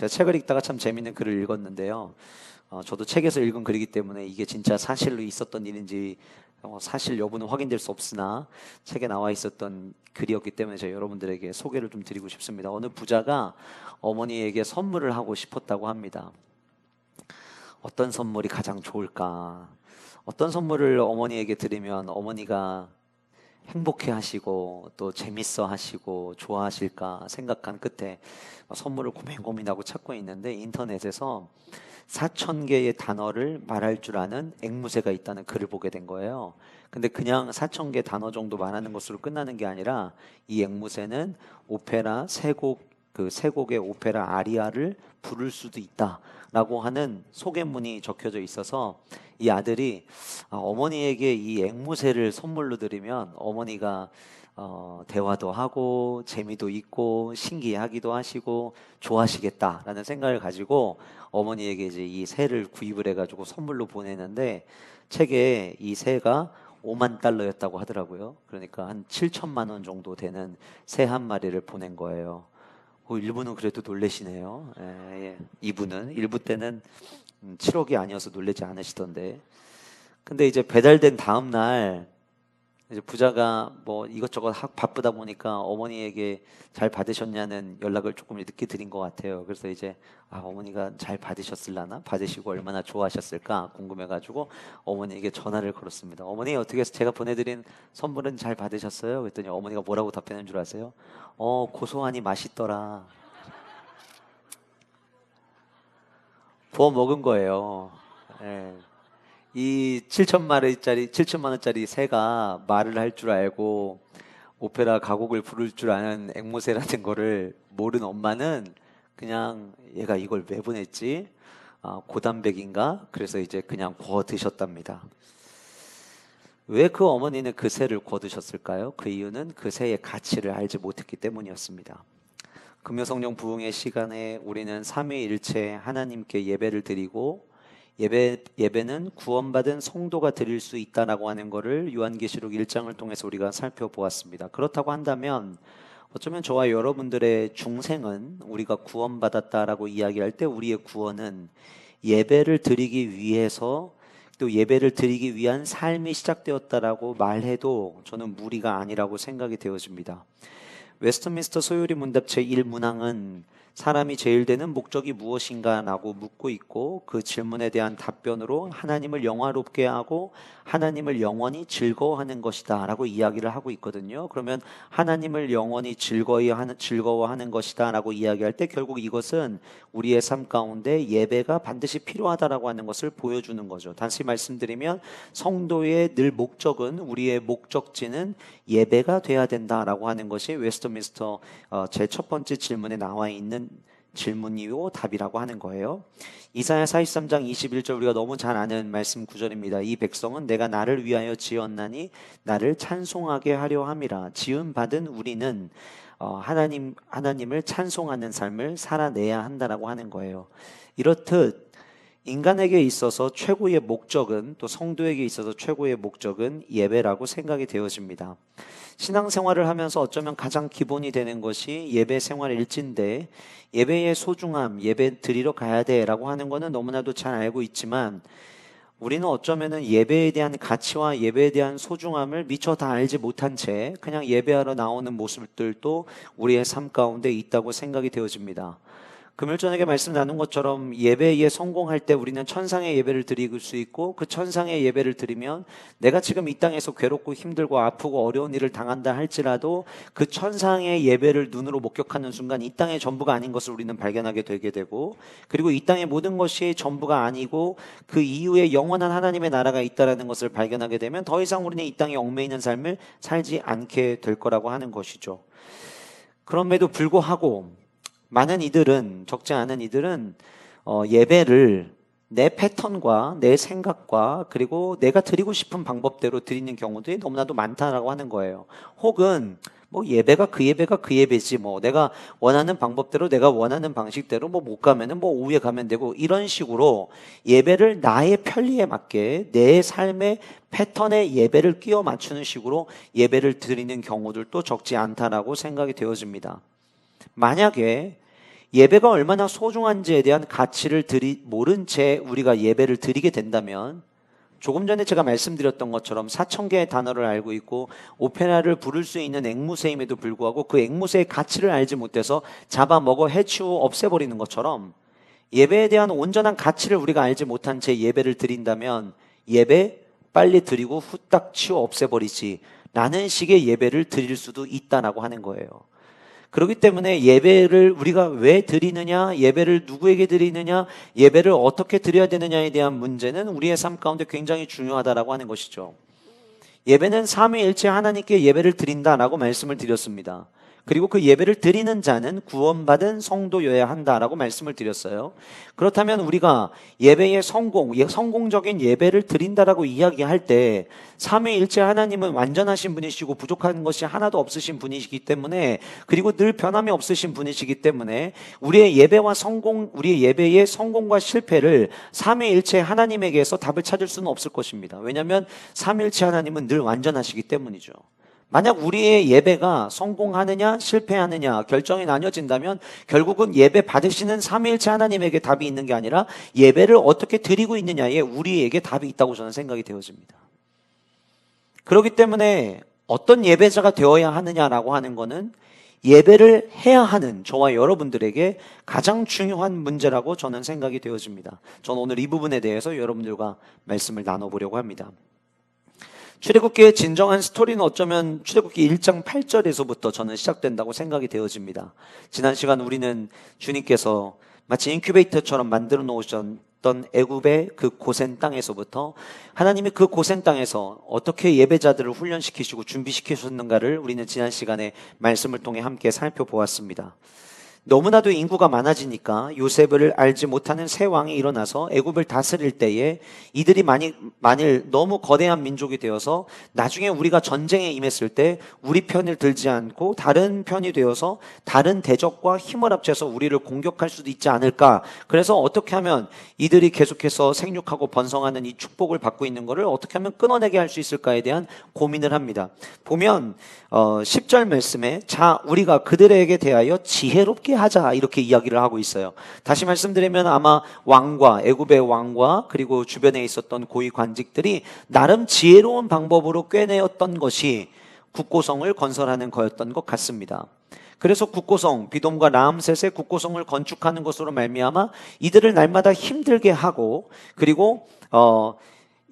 제가 책을 읽다가 참 재밌는 글을 읽었는데요. 저도 책에서 읽은 글이기 때문에 이게 진짜 사실로 있었던 일인지 사실 여부는 확인될 수 없으나 책에 나와 있었던 글이었기 때문에 제가 여러분들에게 소개를 좀 드리고 싶습니다. 어느 부자가 어머니에게 선물을 하고 싶었다고 합니다. 어떤 선물이 가장 좋을까? 어떤 선물을 어머니에게 드리면 어머니가 행복해 하시고 또 재밌어 하시고 좋아하실까 생각한 끝에 선물을 고민고민하고 찾고 있는데 인터넷에서 4,000개의 단어를 말할 줄 아는 앵무새가 있다는 글을 보게 된 거예요. 근데 그냥 4,000개 단어 정도 말하는 것으로 끝나는 게 아니라 이 앵무새는 오페라 세 곡의 오페라 아리아를 부를 수도 있다라고 하는 소개문이 적혀져 있어서 이 아들이 어머니에게 이 앵무새를 선물로 드리면 어머니가 대화도 하고 재미도 있고 신기해하기도 하시고 좋아하시겠다라는 생각을 가지고 어머니에게 이제 이 새를 구입을 해가지고 선물로 보내는데 책에 이 새가 5만 달러였다고 하더라고요. 그러니까 한 7천만 원 정도 되는 새 한 마리를 보낸 거예요. 일부는 그래도 놀래시네요. 예. 이분은 일부 때는 7억이 아니어서 놀라지 않으시던데. 근데 이제 배달된 다음 날 이제 부자가 뭐 이것저것 바쁘다 보니까 어머니에게 잘 받으셨냐는 연락을 조금 늦게 드린 것 같아요. 그래서 이제 어머니가 잘 받으셨을라나 받으시고 얼마나 좋아하셨을까 궁금해가지고 어머니에게 전화를 걸었습니다. 어머니 어떻게 해서 제가 보내드린 선물은 잘 받으셨어요? 그랬더니 어머니가 뭐라고 답변한 줄 아세요? 고소하니 맛있더라. 구워 먹은 거예요. 예. 이 7천만 원짜리 새가 말을 할 줄 알고 오페라 가곡을 부를 줄 아는 앵무새라는 거를 모르는 엄마는 그냥 얘가 이걸 왜 보냈지? 고단백인가? 그래서 이제 그냥 구워 드셨답니다. 왜 그 어머니는 그 새를 구워 드셨을까요? 그 이유는 그 새의 가치를 알지 못했기 때문이었습니다. 금요성령 부흥의 시간에 우리는 삼위일체 하나님께 예배를 드리고 예배는 구원받은 성도가 드릴 수 있다라고 하는 것을 요한계시록 1장을 통해서 우리가 살펴보았습니다. 그렇다고 한다면 어쩌면 저와 여러분들의 중생은 우리가 구원받았다라고 이야기할 때 우리의 구원은 예배를 드리기 위해서 또 예배를 드리기 위한 삶이 시작되었다라고 말해도 저는 무리가 아니라고 생각이 되어집니다. 웨스트민스터 소요리 문답 제1문항은 사람이 제일 되는 목적이 무엇인가 라고 묻고 있고 그 질문에 대한 답변으로 하나님을 영화롭게 하고 하나님을 영원히 즐거워하는 것이다 라고 이야기를 하고 있거든요. 그러면 하나님을 영원히 즐거워하는 것이다 라고 이야기할 때 결국 이것은 우리의 삶 가운데 예배가 반드시 필요하다라고 하는 것을 보여주는 거죠. 다시 말씀드리면 성도의 늘 목적은 우리의 목적지는 예배가 돼야 된다라고 하는 것이 웨스트민스터 제 첫 번째 질문에 나와 있는 질문이요 답이라고 하는 거예요. 이사야 43장 21절 우리가 너무 잘 아는 말씀 구절입니다. 이 백성은 내가 나를 위하여 지었나니 나를 찬송하게 하려 함이라. 지음 받은 우리는 하나님을 찬송하는 삶을 살아내야 한다라고 하는 거예요. 이렇듯 인간에게 있어서 최고의 목적은 또 성도에게 있어서 최고의 목적은 예배라고 생각이 되어집니다. 신앙생활을 하면서 어쩌면 가장 기본이 되는 것이 예배 생활일진데 예배의 소중함, 예배 드리러 가야 돼라고 하는 것은 너무나도 잘 알고 있지만 우리는 어쩌면은 예배에 대한 가치와 예배에 대한 소중함을 미처 다 알지 못한 채 그냥 예배하러 나오는 모습들도 우리의 삶 가운데 있다고 생각이 되어집니다. 금요일 저녁에 말씀 나눈 것처럼 예배에 성공할 때 우리는 천상의 예배를 드릴 수 있고 그 천상의 예배를 드리면 내가 지금 이 땅에서 괴롭고 힘들고 아프고 어려운 일을 당한다 할지라도 그 천상의 예배를 눈으로 목격하는 순간 이 땅의 전부가 아닌 것을 우리는 발견하게 되게 되고 그리고 이 땅의 모든 것이 전부가 아니고 그 이후에 영원한 하나님의 나라가 있다는 것을 발견하게 되면 더 이상 우리는 이 땅에 얽매이는 삶을 살지 않게 될 거라고 하는 것이죠. 그럼에도 불구하고 적지 않은 이들은 예배를 내 패턴과 내 생각과 그리고 내가 드리고 싶은 방법대로 드리는 경우들이 너무나도 많다라고 하는 거예요. 혹은 예배가 그 예배지 내가 원하는 방법대로 내가 원하는 방식대로 못 가면은 오후에 가면 되고 이런 식으로 예배를 나의 편리에 맞게 내 삶의 패턴에 예배를 끼워 맞추는 식으로 예배를 드리는 경우들도 적지 않다라고 생각이 되어집니다. 만약에 예배가 얼마나 소중한지에 대한 가치를 모른 채 우리가 예배를 드리게 된다면, 조금 전에 제가 말씀드렸던 것처럼 4,000개의 단어를 알고 있고 오페라를 부를 수 있는 앵무새임에도 불구하고 그 앵무새의 가치를 알지 못해서 잡아먹어 해치워 없애버리는 것처럼, 예배에 대한 온전한 가치를 우리가 알지 못한 채 예배를 드린다면 예배 빨리 드리고 후딱 치워 없애버리지 라는 식의 예배를 드릴 수도 있다라고 하는 거예요. 그렇기 때문에 예배를 우리가 왜 드리느냐, 예배를 누구에게 드리느냐, 예배를 어떻게 드려야 되느냐에 대한 문제는 우리의 삶 가운데 굉장히 중요하다라고 하는 것이죠. 예배는 삼위일체 하나님께 예배를 드린다라고 말씀을 드렸습니다. 그리고 그 예배를 드리는 자는 구원받은 성도여야 한다라고 말씀을 드렸어요. 그렇다면 우리가 예배의 성공적인 예배를 드린다라고 이야기할 때 삼위일체 하나님은 완전하신 분이시고 부족한 것이 하나도 없으신 분이시기 때문에, 그리고 늘 변함이 없으신 분이시기 때문에 우리의 예배의 성공과 실패를 삼위일체 하나님에게서 답을 찾을 수는 없을 것입니다. 왜냐하면 삼위일체 하나님은 늘 완전하시기 때문이죠. 만약 우리의 예배가 성공하느냐 실패하느냐 결정이 나뉘어진다면 결국은 예배 받으시는 삼위일체 하나님에게 답이 있는 게 아니라 예배를 어떻게 드리고 있느냐에 우리에게 답이 있다고 저는 생각이 되어집니다. 그렇기 때문에 어떤 예배자가 되어야 하느냐라고 하는 것은 예배를 해야 하는 저와 여러분들에게 가장 중요한 문제라고 저는 생각이 되어집니다. 저는 오늘 이 부분에 대해서 여러분들과 말씀을 나눠보려고 합니다. 출애굽기의 진정한 스토리는 어쩌면 출애굽기 1장 8절에서부터 저는 시작된다고 생각이 되어집니다. 지난 시간 우리는 주님께서 마치 인큐베이터처럼 만들어 놓으셨던 애굽의 그 고센 땅에서부터 하나님이 그 고센 땅에서 어떻게 예배자들을 훈련시키시고 준비시키셨는가를 우리는 지난 시간에 말씀을 통해 함께 살펴보았습니다. 너무나도 인구가 많아지니까 요셉을 알지 못하는 새 왕이 일어나서 애굽을 다스릴 때에 이들이 만일 너무 거대한 민족이 되어서 나중에 우리가 전쟁에 임했을 때 우리 편을 들지 않고 다른 편이 되어서 다른 대적과 힘을 합쳐서 우리를 공격할 수도 있지 않을까. 그래서 어떻게 하면 이들이 계속해서 생육하고 번성하는 이 축복을 받고 있는 것을 어떻게 하면 끊어내게 할 수 있을까에 대한 고민을 합니다. 보면 10절 말씀에 자 우리가 그들에게 대하여 지혜롭게 하자 이렇게 이야기를 하고 있어요. 다시 말씀드리면 아마 애굽의 왕과 그리고 주변에 있었던 고위 관직들이 나름 지혜로운 방법으로 꿰내었던 것이 국고성을 건설하는 거였던 것 같습니다. 그래서 비돔과 라암셋의 국고성을 건축하는 것으로 말미암아 이들을 날마다 힘들게 하고, 그리고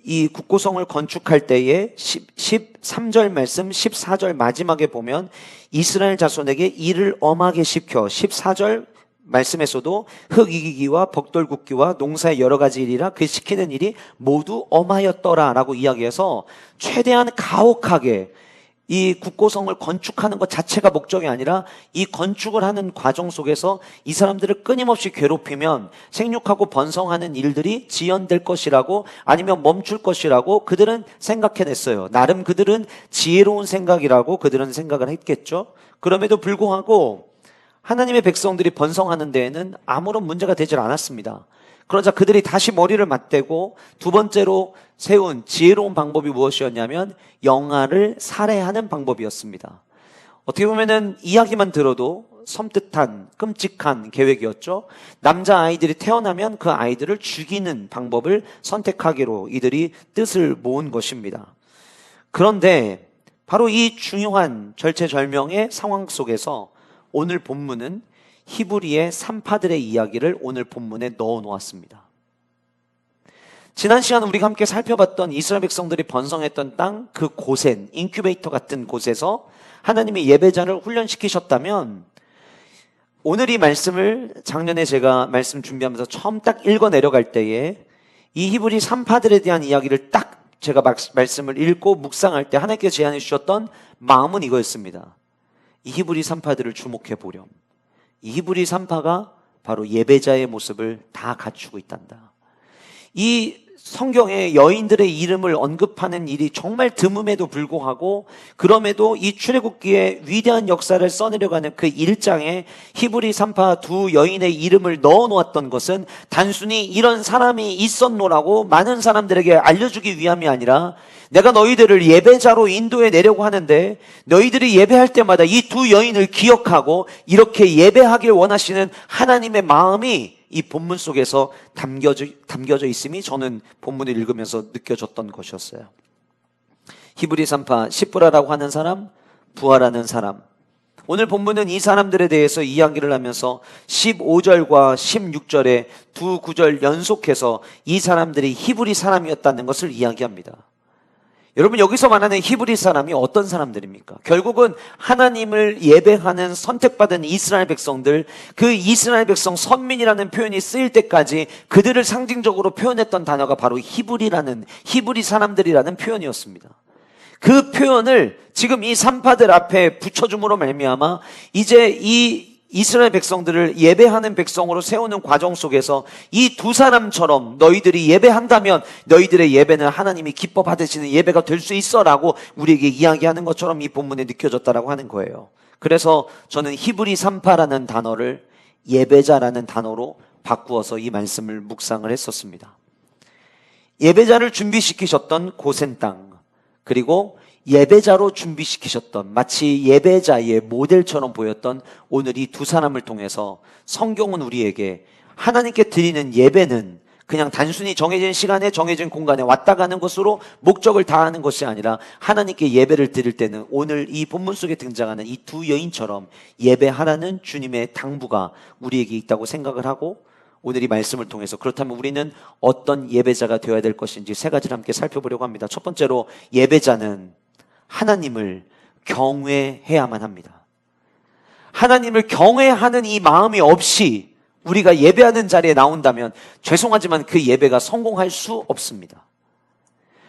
이 국고성을 건축할 때에 13절 말씀 14절 마지막에 보면 이스라엘 자손에게 일을 엄하게 시켜 14절 말씀에서도 흙 이기기와 벽돌 굽기와 농사의 여러 가지 일이라 그 시키는 일이 모두 엄하였더라 라고 이야기해서 최대한 가혹하게 이 국고성을 건축하는 것 자체가 목적이 아니라 이 건축을 하는 과정 속에서 이 사람들을 끊임없이 괴롭히면 생육하고 번성하는 일들이 지연될 것이라고, 아니면 멈출 것이라고 그들은 생각해냈어요. 나름 그들은 지혜로운 생각이라고 그들은 생각을 했겠죠. 그럼에도 불구하고 하나님의 백성들이 번성하는 데에는 아무런 문제가 되질 않았습니다. 그러자 그들이 다시 머리를 맞대고 두 번째로 세운 지혜로운 방법이 무엇이었냐면 영아를 살해하는 방법이었습니다. 어떻게 보면은 이야기만 들어도 섬뜩한 끔찍한 계획이었죠. 남자아이들이 태어나면 그 아이들을 죽이는 방법을 선택하기로 이들이 뜻을 모은 것입니다. 그런데 바로 이 중요한 절체절명의 상황 속에서 오늘 본문은 히브리의 산파들의 이야기를 오늘 본문에 넣어 놓았습니다. 지난 시간 우리가 함께 살펴봤던 이스라엘 백성들이 번성했던 땅, 그 고센, 인큐베이터 같은 곳에서 하나님이 예배자를 훈련시키셨다면, 오늘 이 말씀을 작년에 제가 말씀 준비하면서 처음 딱 읽어 내려갈 때에 이 히브리 산파들에 대한 이야기를 딱 제가 말씀을 읽고 묵상할 때 하나님께서 제안해 주셨던 마음은 이거였습니다. 이 히브리 산파들을 주목해 보렴. 이 히브리 산파가 바로 예배자의 모습을 다 갖추고 있단다. 이 성경에 여인들의 이름을 언급하는 일이 정말 드문에도 불구하고, 그럼에도 이 출애굽기에 위대한 역사를 써내려가는 그 1장에 히브리 산파 두 여인의 이름을 넣어 놓았던 것은 단순히 이런 사람이 있었노라고 많은 사람들에게 알려주기 위함이 아니라, 내가 너희들을 예배자로 인도해 내려고 하는데 너희들이 예배할 때마다 이 두 여인을 기억하고 이렇게 예배하길 원하시는 하나님의 마음이 이 본문 속에서 담겨져 있음이 저는 본문을 읽으면서 느껴졌던 것이었어요. 히브리 산파, 시브라라고 하는 사람, 부하라는 사람. 오늘 본문은 이 사람들에 대해서 이야기를 하면서 15절과 16절에 두 구절 연속해서 이 사람들이 히브리 사람이었다는 것을 이야기합니다. 여러분, 여기서 말하는 히브리 사람이 어떤 사람들입니까? 결국은 하나님을 예배하는 선택받은 이스라엘 백성들, 그 이스라엘 백성 선민이라는 표현이 쓰일 때까지 그들을 상징적으로 표현했던 단어가 바로 히브리 사람들이라는 표현이었습니다. 그 표현을 지금 이 산파들 앞에 붙여줌으로 말미암아 이제 이 이스라엘 백성들을 예배하는 백성으로 세우는 과정 속에서 이 두 사람처럼 너희들이 예배한다면 너희들의 예배는 하나님이 기뻐 받으시는 예배가 될 수 있어 라고 우리에게 이야기하는 것처럼 이 본문에 느껴졌다라고 하는 거예요. 그래서 저는 히브리 산파라는 단어를 예배자라는 단어로 바꾸어서 이 말씀을 묵상을 했었습니다. 예배자를 준비시키셨던 고센 땅, 그리고 예배자로 준비시키셨던, 마치 예배자의 모델처럼 보였던 오늘 이 두 사람을 통해서 성경은 우리에게 하나님께 드리는 예배는 그냥 단순히 정해진 시간에 정해진 공간에 왔다 가는 것으로 목적을 다하는 것이 아니라, 하나님께 예배를 드릴 때는 오늘 이 본문 속에 등장하는 이 두 여인처럼 예배하라는 주님의 당부가 우리에게 있다고 생각을 하고, 오늘 이 말씀을 통해서 그렇다면 우리는 어떤 예배자가 되어야 될 것인지 세 가지를 함께 살펴보려고 합니다. 첫 번째로, 예배자는 하나님을 경외해야만 합니다. 하나님을 경외하는 이 마음이 없이 우리가 예배하는 자리에 나온다면 죄송하지만 그 예배가 성공할 수 없습니다.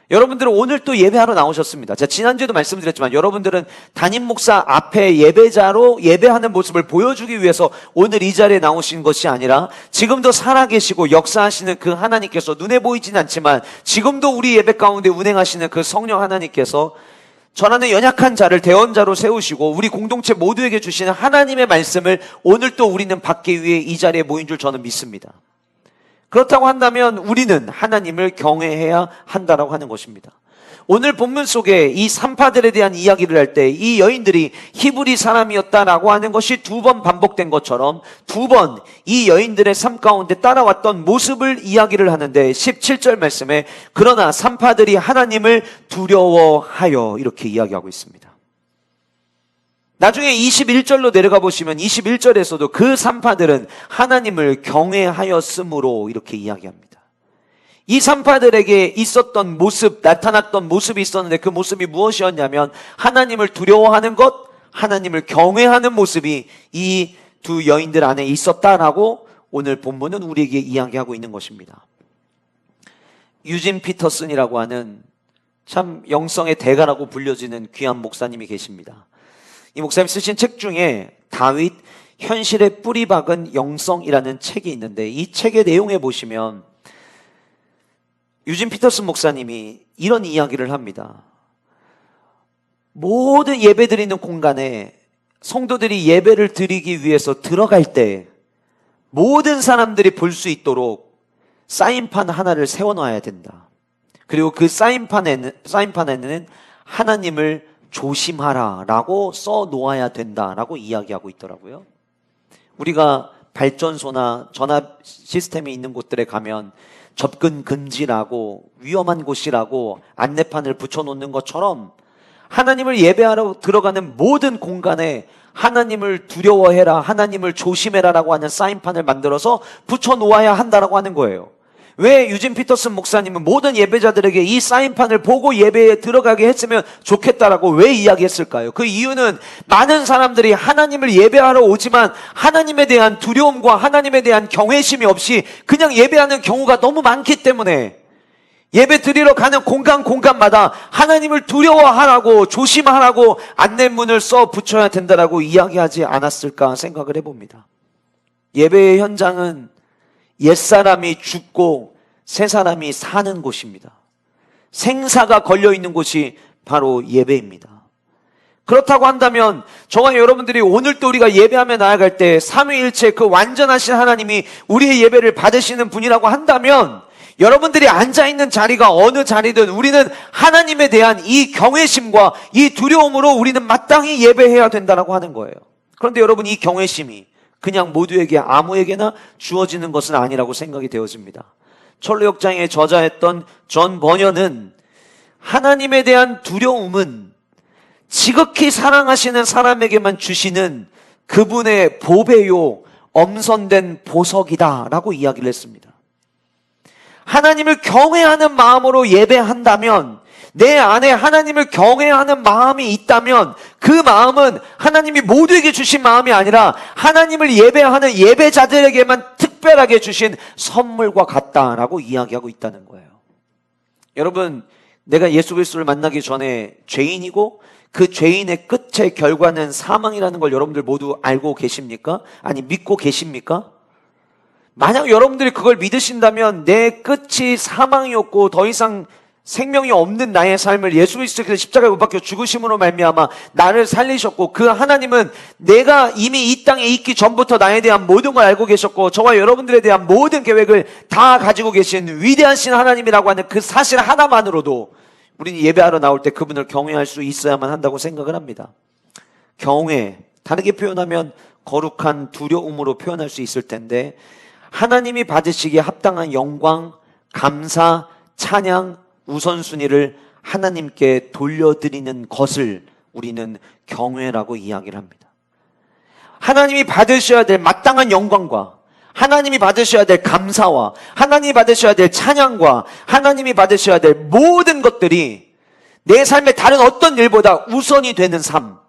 여러분들은 오늘 또 예배하러 나오셨습니다. 제가 지난주에도 말씀드렸지만 여러분들은 담임 목사 앞에 예배자로 예배하는 모습을 보여주기 위해서 오늘 이 자리에 나오신 것이 아니라, 지금도 살아계시고 역사하시는 그 하나님께서 눈에 보이진 않지만 지금도 우리 예배 가운데 운행하시는 그 성령 하나님께서 전하는 연약한 자를 대언자로 세우시고 우리 공동체 모두에게 주시는 하나님의 말씀을 오늘 또 우리는 받기 위해 이 자리에 모인 줄 저는 믿습니다. 그렇다고 한다면 우리는 하나님을 경외해야 한다라고 하는 것입니다. 오늘 본문 속에 이 산파들에 대한 이야기를 할 때 이 여인들이 히브리 사람이었다라고 하는 것이 두 번 반복된 것처럼 두 번 이 여인들의 삶 가운데 따라왔던 모습을 이야기를 하는데, 17절 말씀에 그러나 산파들이 하나님을 두려워하여 이렇게 이야기하고 있습니다. 나중에 21절로 내려가 보시면 21절에서도 그 산파들은 하나님을 경외하였으므로 이렇게 이야기합니다. 이 산파들에게 있었던 모습, 나타났던 모습이 있었는데 그 모습이 무엇이었냐면 하나님을 두려워하는 것, 하나님을 경외하는 모습이 이 두 여인들 안에 있었다라고 오늘 본문은 우리에게 이야기하고 있는 것입니다. 유진 피터슨이라고 하는 참 영성의 대가라고 불려지는 귀한 목사님이 계십니다. 이 목사님 쓰신 책 중에 다윗 현실에 뿌리 박은 영성이라는 책이 있는데, 이 책의 내용에 보시면 유진 피터슨 목사님이 이런 이야기를 합니다. 모든 예배 드리는 공간에 성도들이 예배를 드리기 위해서 들어갈 때 모든 사람들이 볼 수 있도록 사인판 하나를 세워놔야 된다. 그리고 그 사인판에는 하나님을 조심하라 라고 써놓아야 된다라고 이야기하고 있더라고요. 우리가 발전소나 전화 시스템이 있는 곳들에 가면 접근 금지라고, 위험한 곳이라고 안내판을 붙여놓는 것처럼 하나님을 예배하러 들어가는 모든 공간에 하나님을 두려워해라, 하나님을 조심해라 라고 하는 사인판을 만들어서 붙여놓아야 한다라고 하는 거예요. 왜 유진 피터슨 목사님은 모든 예배자들에게 이 사인판을 보고 예배에 들어가게 했으면 좋겠다라고 왜 이야기했을까요? 그 이유는 많은 사람들이 하나님을 예배하러 오지만 하나님에 대한 두려움과 하나님에 대한 경외심이 없이 그냥 예배하는 경우가 너무 많기 때문에 예배 드리러 가는 공간마다 하나님을 두려워하라고, 조심하라고 안내문을 써 붙여야 된다라고 이야기하지 않았을까 생각을 해봅니다. 예배의 현장은 옛사람이 죽고 새 사람이 사는 곳입니다. 생사가 걸려있는 곳이 바로 예배입니다. 그렇다고 한다면 저와 여러분들이 오늘 또 우리가 예배하며 나아갈 때 삼위일체 그 완전하신 하나님이 우리의 예배를 받으시는 분이라고 한다면 여러분들이 앉아있는 자리가 어느 자리든 우리는 하나님에 대한 이 경외심과 이 두려움으로 우리는 마땅히 예배해야 된다고 하는 거예요. 그런데 여러분, 이 경외심이 그냥 모두에게 아무에게나 주어지는 것은 아니라고 생각이 되어집니다. 철로역장의 저자였던 존 버녀는 하나님에 대한 두려움은 지극히 사랑하시는 사람에게만 주시는 그분의 보배요 엄선된 보석이다 라고 이야기를 했습니다. 하나님을 경외하는 마음으로 예배한다면, 내 안에 하나님을 경외하는 마음이 있다면 그 마음은 하나님이 모두에게 주신 마음이 아니라 하나님을 예배하는 예배자들에게만 특별하게 주신 선물과 같다라고 이야기하고 있다는 거예요. 여러분, 내가 예수 그리스도를 만나기 전에 죄인이고 그 죄인의 끝의 결과는 사망이라는 걸 여러분들 모두 알고 계십니까? 아니, 믿고 계십니까? 만약 여러분들이 그걸 믿으신다면 내 끝이 사망이었고 더 이상 생명이 없는 나의 삶을 예수 그리스도께서 십자가에 못 박혀 죽으심으로 말미암아 나를 살리셨고, 그 하나님은 내가 이미 이 땅에 있기 전부터 나에 대한 모든 걸 알고 계셨고 저와 여러분들에 대한 모든 계획을 다 가지고 계신 위대하신 하나님이라고 하는 그 사실 하나만으로도 우리는 예배하러 나올 때 그분을 경외할 수 있어야만 한다고 생각을 합니다. 경외, 다르게 표현하면 거룩한 두려움으로 표현할 수 있을 텐데, 하나님이 받으시기에 합당한 영광, 감사, 찬양, 우선순위를 하나님께 돌려드리는 것을 우리는 경외라고 이야기를 합니다. 하나님이 받으셔야 될 마땅한 영광과 하나님이 받으셔야 될 감사와 하나님이 받으셔야 될 찬양과 하나님이 받으셔야 될 모든 것들이 내 삶의 다른 어떤 일보다 우선이 되는 삶.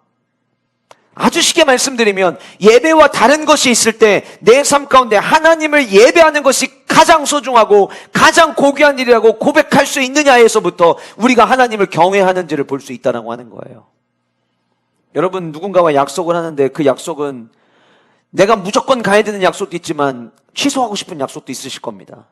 아주 쉽게 말씀드리면 예배와 다른 것이 있을 때 내 삶 가운데 하나님을 예배하는 것이 가장 소중하고 가장 고귀한 일이라고 고백할 수 있느냐에서부터 우리가 하나님을 경외하는지를 볼 수 있다고 하는 거예요. 여러분, 누군가와 약속을 하는데 그 약속은 내가 무조건 가야 되는 약속도 있지만 취소하고 싶은 약속도 있으실 겁니다.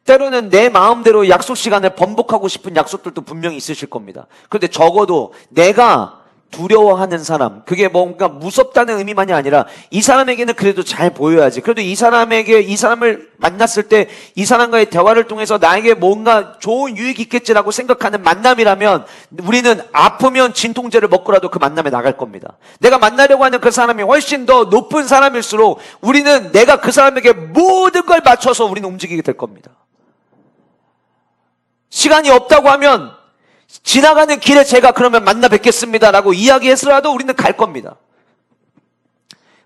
때로는 내 마음대로 약속 시간을 번복하고 싶은 약속들도 분명히 있으실 겁니다. 그런데 적어도 내가 두려워하는 사람, 그게 뭔가 무섭다는 의미만이 아니라 이 사람에게는 그래도 잘 보여야지, 그래도 이 사람을 만났을 때 이 사람과의 대화를 통해서 나에게 뭔가 좋은 유익이 있겠지라고 생각하는 만남이라면 우리는 아프면 진통제를 먹고라도 그 만남에 나갈 겁니다. 내가 만나려고 하는 그 사람이 훨씬 더 높은 사람일수록 우리는 내가 그 사람에게 모든 걸 맞춰서 우리는 움직이게 될 겁니다. 시간이 없다고 하면 지나가는 길에 제가 그러면 만나 뵙겠습니다라고 이야기해서라도 우리는 갈 겁니다.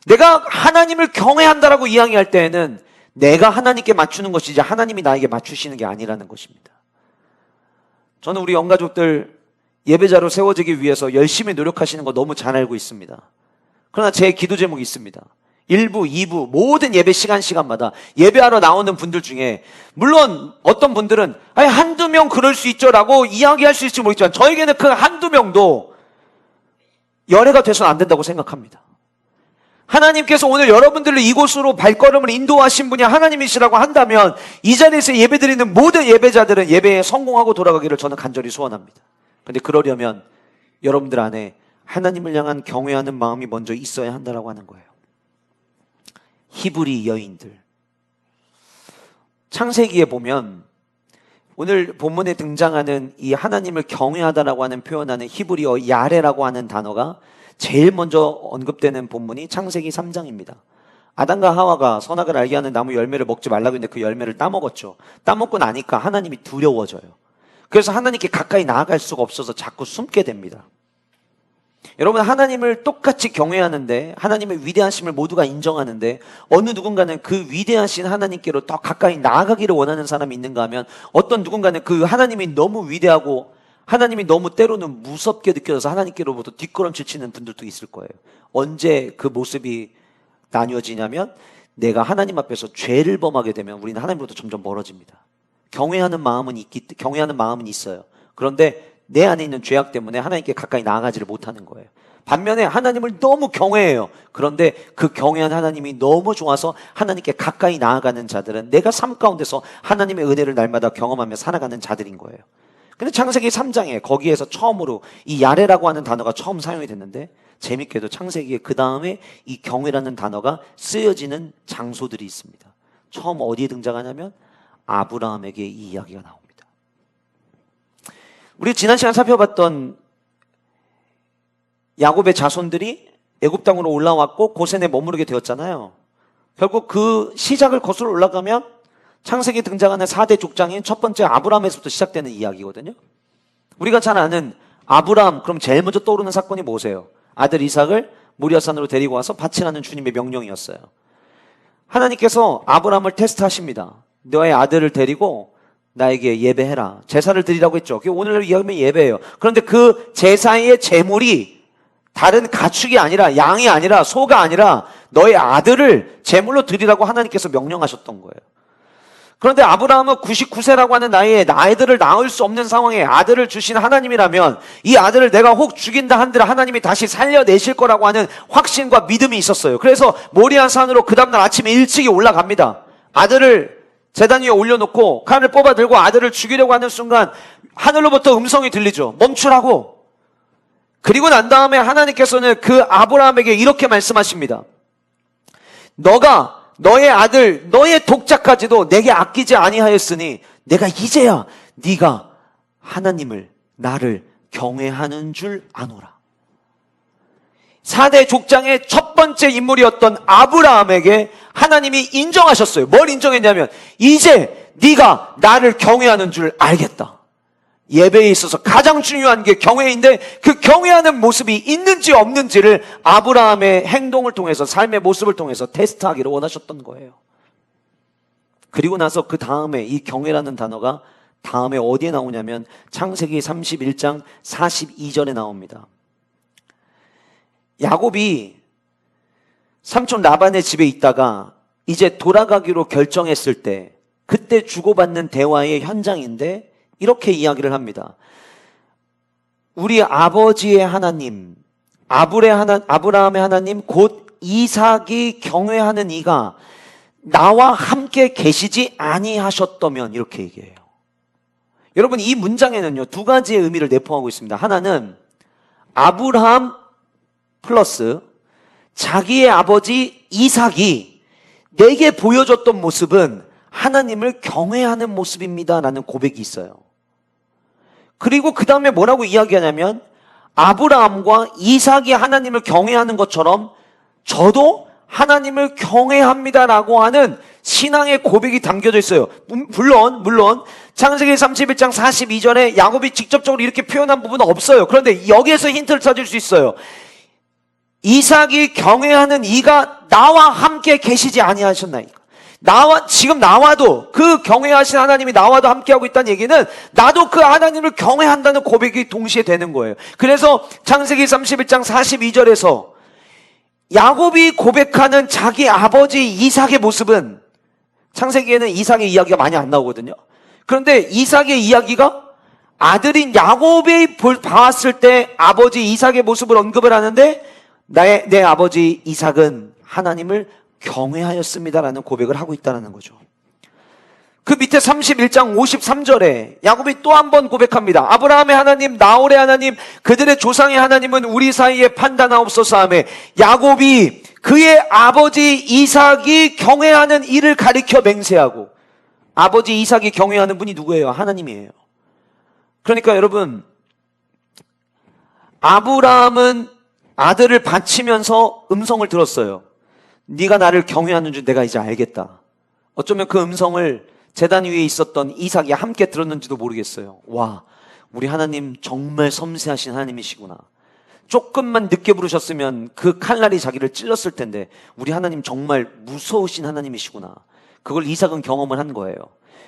내가 하나님을 경외한다라고 이야기할 때에는 내가 하나님께 맞추는 것이지 하나님이 나에게 맞추시는 게 아니라는 것입니다. 저는 우리 영가족들 예배자로 세워지기 위해서 열심히 노력하시는 거 너무 잘 알고 있습니다. 그러나 제 기도 제목이 있습니다. 1부, 2부 모든 예배 시간마다 예배하러 나오는 분들 중에 물론 어떤 분들은 한두 명 그럴 수 있죠 라고 이야기할 수 있을지 모르겠지만 저에게는 그 한두 명도 열애가 돼서는 안 된다고 생각합니다. 하나님께서 오늘 여러분들을 이곳으로 발걸음을 인도하신 분이 하나님이시라고 한다면 이 자리에서 예배드리는 모든 예배자들은 예배에 성공하고 돌아가기를 저는 간절히 소원합니다. 그런데 그러려면 여러분들 안에 하나님을 향한 경외하는 마음이 먼저 있어야 한다고 하는 거예요. 히브리 여인들, 창세기에 보면 오늘 본문에 등장하는 이 하나님을 경외하다라고 하는 표현하는 히브리어 야레라고 하는 단어가 제일 먼저 언급되는 본문이 창세기 3장입니다. 아담과 하와가 선악을 알게 하는 나무 열매를 먹지 말라고 했는데 그 열매를 따먹었죠. 따먹고 나니까 하나님이 두려워져요. 그래서 하나님께 가까이 나아갈 수가 없어서 자꾸 숨게 됩니다. 여러분, 하나님을 똑같이 경외하는데 하나님의 위대하심을 모두가 인정하는데 어느 누군가는 그 위대하신 하나님께로 더 가까이 나아가기를 원하는 사람이 있는가 하면 어떤 누군가는 그 하나님이 너무 위대하고 하나님이 너무 때로는 무섭게 느껴져서 하나님께로부터 뒷걸음질 치는 분들도 있을 거예요. 언제 그 모습이 나뉘어지냐면 내가 하나님 앞에서 죄를 범하게 되면 우리는 하나님으로부터 점점 멀어집니다. 경외하는 마음은 있어요. 그런데 내 안에 있는 죄악 때문에 하나님께 가까이 나아가지를 못하는 거예요. 반면에 하나님을 너무 경외해요. 그런데 그 경외한 하나님이 너무 좋아서 하나님께 가까이 나아가는 자들은 내가 삶 가운데서 하나님의 은혜를 날마다 경험하며 살아가는 자들인 거예요. 근데 창세기 3장에 거기에서 처음으로 이 야레라고 하는 단어가 처음 사용이 됐는데, 재밌게도 창세기에 그 다음에 이 경외라는 단어가 쓰여지는 장소들이 있습니다. 처음 어디에 등장하냐면 아브라함에게 이 이야기가 나옵니다. 우리 지난 시간 살펴봤던 야곱의 자손들이 애굽 땅으로 올라왔고 고센에 머무르게 되었잖아요. 결국 그 시작을 거슬러 올라가면 창세기에 등장하는 4대 족장인 첫 번째 아브라함에서부터 시작되는 이야기거든요. 우리가 잘 아는 아브라함, 그럼 제일 먼저 떠오르는 사건이 뭐세요? 아들 이삭을 모리아산으로 데리고 와서 바치라는 주님의 명령이었어요. 하나님께서 아브라함을 테스트하십니다. 너의 아들을 데리고 나에게 예배해라. 제사를 드리라고 했죠. 그게 오늘날 이야기하면 예배예요. 그런데 그 제사의 제물이 다른 가축이 아니라, 양이 아니라, 소가 아니라 너의 아들을 제물로 드리라고 하나님께서 명령하셨던 거예요. 그런데 아브라함은 99세라고 하는 나이에 아이들을 낳을 수 없는 상황에 아들을 주신 하나님이라면 이 아들을 내가 혹 죽인다 한들 하나님이 다시 살려내실 거라고 하는 확신과 믿음이 있었어요. 그래서 모리아 산으로 그 다음날 아침에 일찍이 올라갑니다. 아들을 제단 위에 올려놓고 칼을 뽑아 들고 아들을 죽이려고 하는 순간 하늘로부터 음성이 들리죠. 멈추라고. 그리고 난 다음에 하나님께서는 그 아브라함에게 이렇게 말씀하십니다. 너가 너의 아들, 너의 독자까지도 내게 아끼지 아니하였으니 내가 이제야 네가 하나님을, 나를 경외하는 줄 아노라. 4대 족장의 첫 번째 인물이었던 아브라함에게 하나님이 인정하셨어요. 뭘 인정했냐면 이제 네가 나를 경외하는 줄 알겠다. 예배에 있어서 가장 중요한 게 경외인데 그 경외하는 모습이 있는지 없는지를 아브라함의 행동을 통해서, 삶의 모습을 통해서 테스트하기를 원하셨던 거예요. 그리고 나서 그 다음에 이 경외라는 단어가 다음에 어디에 나오냐면 창세기 31장 42절에 나옵니다. 야곱이 삼촌 라반의 집에 있다가 이제 돌아가기로 결정했을 때, 그때 주고받는 대화의 현장인데 이렇게 이야기를 합니다. 우리 아버지의 하나님, 아브라함의 하나님 곧 이삭이 경외하는 이가 나와 함께 계시지 아니하셨다면, 이렇게 얘기해요. 여러분, 이 문장에는요 두 가지의 의미를 내포하고 있습니다. 하나는 아브라함 플러스 자기의 아버지 이삭이 내게 보여줬던 모습은 하나님을 경외하는 모습입니다라는 고백이 있어요. 그리고 그 다음에 뭐라고 이야기하냐면 아브라함과 이삭이 하나님을 경외하는 것처럼 저도 하나님을 경외합니다라고 하는 신앙의 고백이 담겨져 있어요. 물론 창세기 31장 42절에 야곱이 직접적으로 이렇게 표현한 부분은 없어요. 그런데 여기에서 힌트를 찾을 수 있어요. 이삭이 경외하는 이가 나와 함께 계시지 아니하셨나이까. 지금 나와도, 그 경외하신 하나님이 나와도 함께하고 있다는 얘기는 나도 그 하나님을 경외한다는 고백이 동시에 되는 거예요. 그래서 창세기 31장 42절에서 야곱이 고백하는 자기 아버지 이삭의 모습은, 창세기에는 이삭의 이야기가 많이 안 나오거든요. 그런데 이삭의 이야기가 아들인 야곱이 봤을 때 아버지 이삭의 모습을 언급을 하는데 내 아버지 이삭은 하나님을 경외하였습니다라는 고백을 하고 있다는 거죠. 그 밑에 31장 53절에 야곱이 또 한 번 고백합니다. 아브라함의 하나님, 나홀의 하나님, 그들의 조상의 하나님은 우리 사이에 판단하옵소서 하며 야곱이 그의 아버지 이삭이 경외하는 이를 가리켜 맹세하고, 아버지 이삭이 경외하는 분이 누구예요? 하나님이에요. 그러니까 여러분, 아브라함은 아들을 바치면서 음성을 들었어요. 네가 나를 경외하는 줄 내가 이제 알겠다. 어쩌면 그 음성을 제단 위에 있었던 이삭이 함께 들었는지도 모르겠어요. 와, 우리 하나님 정말 섬세하신 하나님이시구나. 조금만 늦게 부르셨으면 그 칼날이 자기를 찔렀을 텐데 우리 하나님 정말 무서우신 하나님이시구나. 그걸 이삭은 경험을 한 거예요.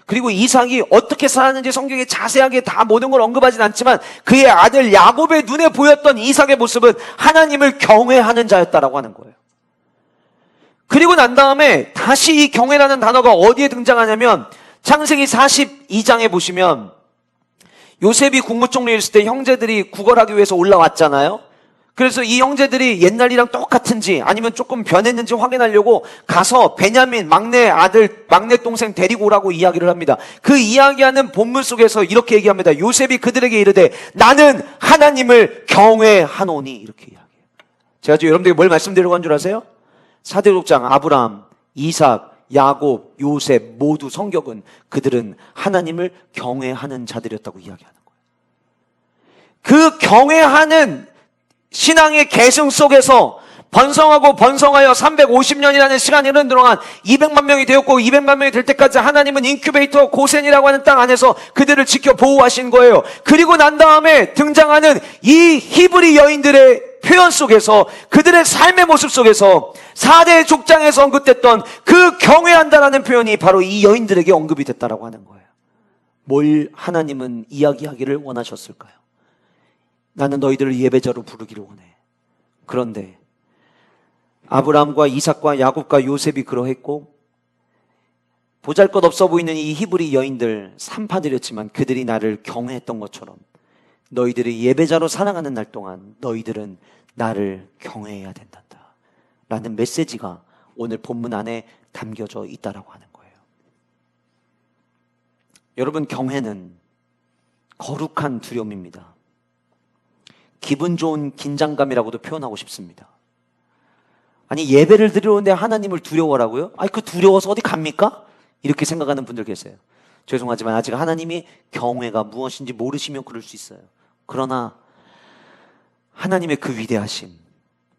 그리고 이삭이 어떻게 살았는지 성경에 자세하게 다 모든 걸 언급하진 않지만 그의 아들 야곱의 눈에 보였던 이삭의 모습은 하나님을 경외하는 자였다라고 하는 거예요. 그리고 난 다음에 다시 이 경외라는 단어가 어디에 등장하냐면 창세기 42장에 보시면 요셉이 국무총리였을 때 형제들이 구걸하기 위해서 올라왔잖아요. 그래서 이 형제들이 옛날이랑 똑같은지 아니면 조금 변했는지 확인하려고 가서 베냐민 막내 아들, 막내 동생 데리고 오라고 이야기를 합니다. 그 이야기하는 본문 속에서 이렇게 얘기합니다. 요셉이 그들에게 이르되 나는 하나님을 경외하노니, 이렇게 이야기해요. 제가 지금 여러분들에게 뭘 말씀드리려고 한 줄 아세요? 사도행전 아브라함, 이삭, 야곱, 요셉 모두 성격은 그들은 하나님을 경외하는 자들이었다고 이야기하는 거예요. 그 경외하는 신앙의 계승 속에서 번성하고 번성하여 350년이라는 시간이 흐른 동안 200만 명이 되었고, 200만 명이 될 때까지 하나님은 인큐베이터 고센이라고 하는 땅 안에서 그들을 지켜 보호하신 거예요. 그리고 난 다음에 등장하는 이 히브리 여인들의 표현 속에서, 그들의 삶의 모습 속에서 4대 족장에서 언급됐던 그 경외한다라는 표현이 바로 이 여인들에게 언급이 됐다라고 하는 거예요. 뭘 하나님은 이야기하기를 원하셨을까요? 나는 너희들을 예배자로 부르기를 원해. 그런데 아브라함과 이삭과 야곱과 요셉이 그러했고, 보잘것없어 보이는 이 히브리 여인들 산파들이었지만 그들이 나를 경외했던 것처럼 너희들이 예배자로 살아가는 날 동안 너희들은 나를 경외해야 된단다 라는 메시지가 오늘 본문 안에 담겨져 있다라고 하는 거예요. 여러분, 경외는 거룩한 두려움입니다. 기분 좋은 긴장감이라고도 표현하고 싶습니다. 아니, 예배를 드리는데 하나님을 두려워라고요? 아니, 그 두려워서 어디 갑니까? 이렇게 생각하는 분들 계세요. 죄송하지만 아직 하나님이 경외가 무엇인지 모르시면 그럴 수 있어요. 그러나 하나님의 그 위대하심,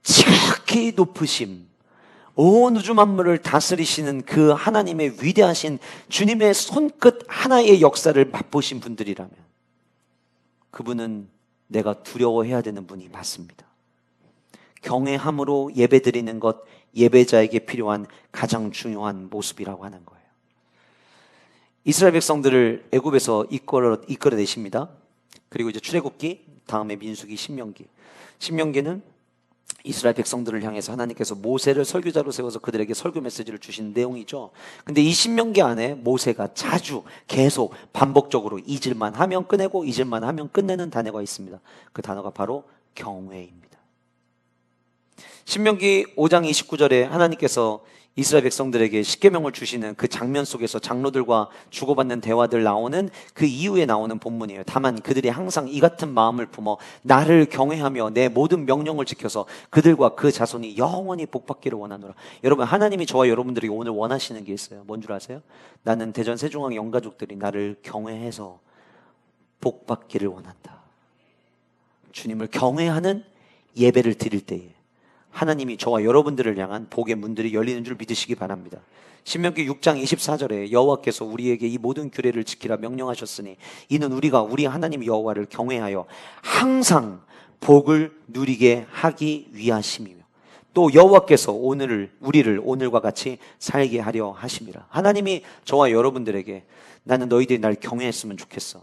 지극히 높으심, 온 우주 만물을 다스리시는 그 하나님의 위대하신 주님의 손끝 하나의 역사를 맛보신 분들이라면 그분은 내가 두려워해야 되는 분이 맞습니다. 경외함으로 예배드리는 것, 예배자에게 필요한 가장 중요한 모습이라고 하는 거예요. 이스라엘 백성들을 애굽에서 이끌어내십니다. 그리고 이제 출애굽기, 다음에 민수기, 신명기. 신명기는 이스라엘 백성들을 향해서 하나님께서 모세를 설교자로 세워서 그들에게 설교 메시지를 주신 내용이죠. 근데 이 신명기 안에 모세가 자주 계속 반복적으로 잊을만 하면 꺼내고 잊을만 하면 끝내는 단어가 있습니다. 그 단어가 바로 경외입니다. 신명기 5장 29절에 하나님께서 이스라엘 백성들에게 십계명을 주시는 그 장면 속에서 장로들과 주고받는 대화들 나오는 그 이후에 나오는 본문이에요. 다만 그들이 항상 이 같은 마음을 품어 나를 경외하며 내 모든 명령을 지켜서 그들과 그 자손이 영원히 복받기를 원하노라. 여러분, 하나님이 저와 여러분들에게 오늘 원하시는 게 있어요. 뭔 줄 아세요? 나는 대전 세종항 영가족들이 나를 경외해서 복받기를 원한다. 주님을 경외하는 예배를 드릴 때에 하나님이 저와 여러분들을 향한 복의 문들이 열리는 줄 믿으시기 바랍니다. 신명기 6장 24절에 여호와께서 우리에게 이 모든 규례를 지키라 명령하셨으니 이는 우리가 우리 하나님 여호와를 경외하여 항상 복을 누리게 하기 위하심이며 또 여호와께서 우리를 오늘과 같이 살게 하려 하심이라. 하나님이 저와 여러분들에게 나는 너희들이 날 경외했으면 좋겠어.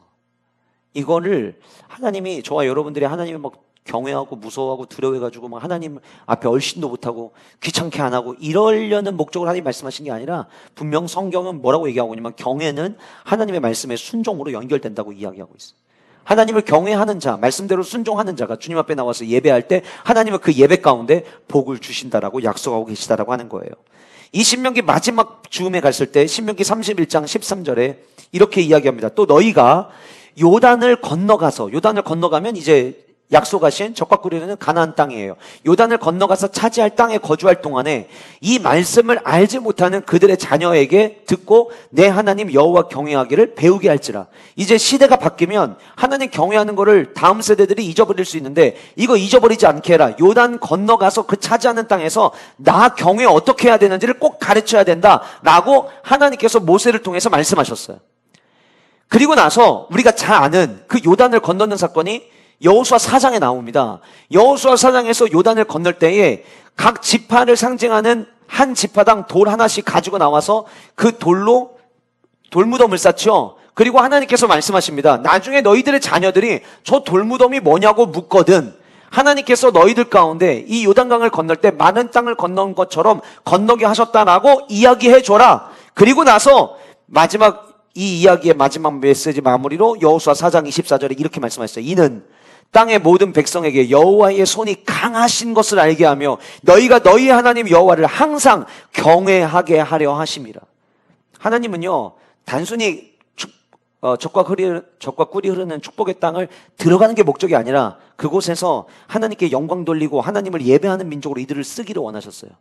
이거를 하나님이 저와 여러분들이 하나님을 막 경외하고 무서워하고 두려워해가지고 막 하나님 앞에 얼씬도 못하고 귀찮게 안 하고 이러려는 목적으로 하나님 말씀하신 게 아니라 분명 성경은 뭐라고 얘기하고 있냐면 경외는 하나님의 말씀에 순종으로 연결된다고 이야기하고 있어요. 하나님을 경외하는 자, 말씀대로 순종하는 자가 주님 앞에 나와서 예배할 때 하나님은 그 예배 가운데 복을 주신다라고 약속하고 계시다라고 하는 거예요. 이 신명기 마지막 즈음에 갔을 때 신명기 31장 13절에 이렇게 이야기합니다. 또 너희가 요단을 건너가면 이제 약속하신 적과 꿀이는 가나안 땅이에요. 요단을 건너가서 차지할 땅에 거주할 동안에 이 말씀을 알지 못하는 그들의 자녀에게 듣고 내 하나님 여호와 경외하기를 배우게 할지라. 이제 시대가 바뀌면 하나님 경외하는 거를 다음 세대들이 잊어버릴 수 있는데 이거 잊어버리지 않게 해라. 요단 건너가서 그 차지하는 땅에서 나 경외 어떻게 해야 되는지를 꼭 가르쳐야 된다라고 하나님께서 모세를 통해서 말씀하셨어요. 그리고 나서 우리가 잘 아는 그 요단을 건너는 사건이 여호수아 4장에 나옵니다. 여호수아 4장에서 요단을 건널 때에 각 지파를 상징하는 한 지파당 돌 하나씩 가지고 나와서 그 돌로 돌무덤을 쌓죠. 그리고 하나님께서 말씀하십니다. 나중에 너희들의 자녀들이 저 돌무덤이 뭐냐고 묻거든 하나님께서 너희들 가운데 이 요단강을 건널 때 많은 땅을 건넌 것처럼 건너게 하셨다라고 이야기해줘라. 그리고 나서 이 이야기의 마지막 메시지 마무리로 여호수아 4장 24절에 이렇게 말씀하셨어요. 이는 땅의 모든 백성에게 여호와의 손이 강하신 것을 알게 하며 너희가 너희 하나님 여호와를 항상 경외하게 하려 하심이라. 하나님은요, 단순히 젖과 꿀이 흐르는 축복의 땅을 들어가는 게 목적이 아니라 그곳에서 하나님께 영광 돌리고 하나님을 예배하는 민족으로 이들을 쓰기를 원하셨어요.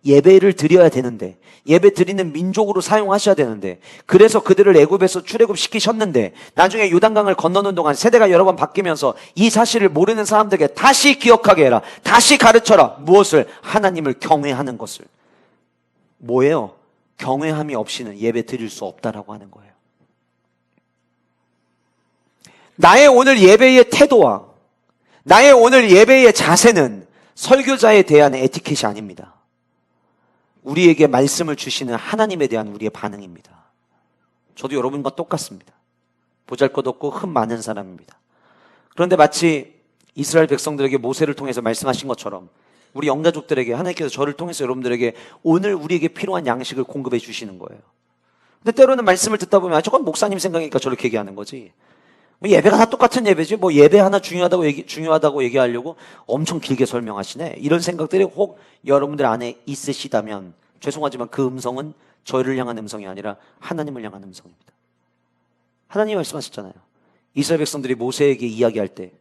예배를 드려야 되는데, 예배 드리는 민족으로 사용하셔야 되는데, 그래서 그들을 애굽에서 출애굽시키셨는데 나중에 요단강을 건너는 동안 세대가 여러 번 바뀌면서 이 사실을 모르는 사람들에게 다시 기억하게 해라, 다시 가르쳐라. 무엇을? 하나님을 경외하는 것을. 뭐예요? 경외함이 없이는 예배 드릴 수 없다라고 하는 거예요. 나의 오늘 예배의 태도와 나의 오늘 예배의 자세는 설교자에 대한 에티켓이 아닙니다. 우리에게 말씀을 주시는 하나님에 대한 우리의 반응입니다. 저도 여러분과 똑같습니다. 보잘것없고 흠 많은 사람입니다. 그런데 마치 이스라엘 백성들에게 모세를 통해서 말씀하신 것처럼 우리 영가족들에게 하나님께서 저를 통해서 여러분들에게 오늘 우리에게 필요한 양식을 공급해 주시는 거예요. 근데 때로는 말씀을 듣다 보면 저건 목사님 생각이니까 저렇게 얘기하는 거지. 뭐 예배가 다 똑같은 예배지, 뭐 예배 하나 중요하다고 얘기하려고 엄청 길게 설명하시네, 이런 생각들이 혹 여러분들 안에 있으시다면 죄송하지만 그 음성은 저희를 향한 음성이 아니라 하나님을 향한 음성입니다. 하나님이 말씀하셨잖아요. 이스라엘 백성들이 모세에게 이야기할 때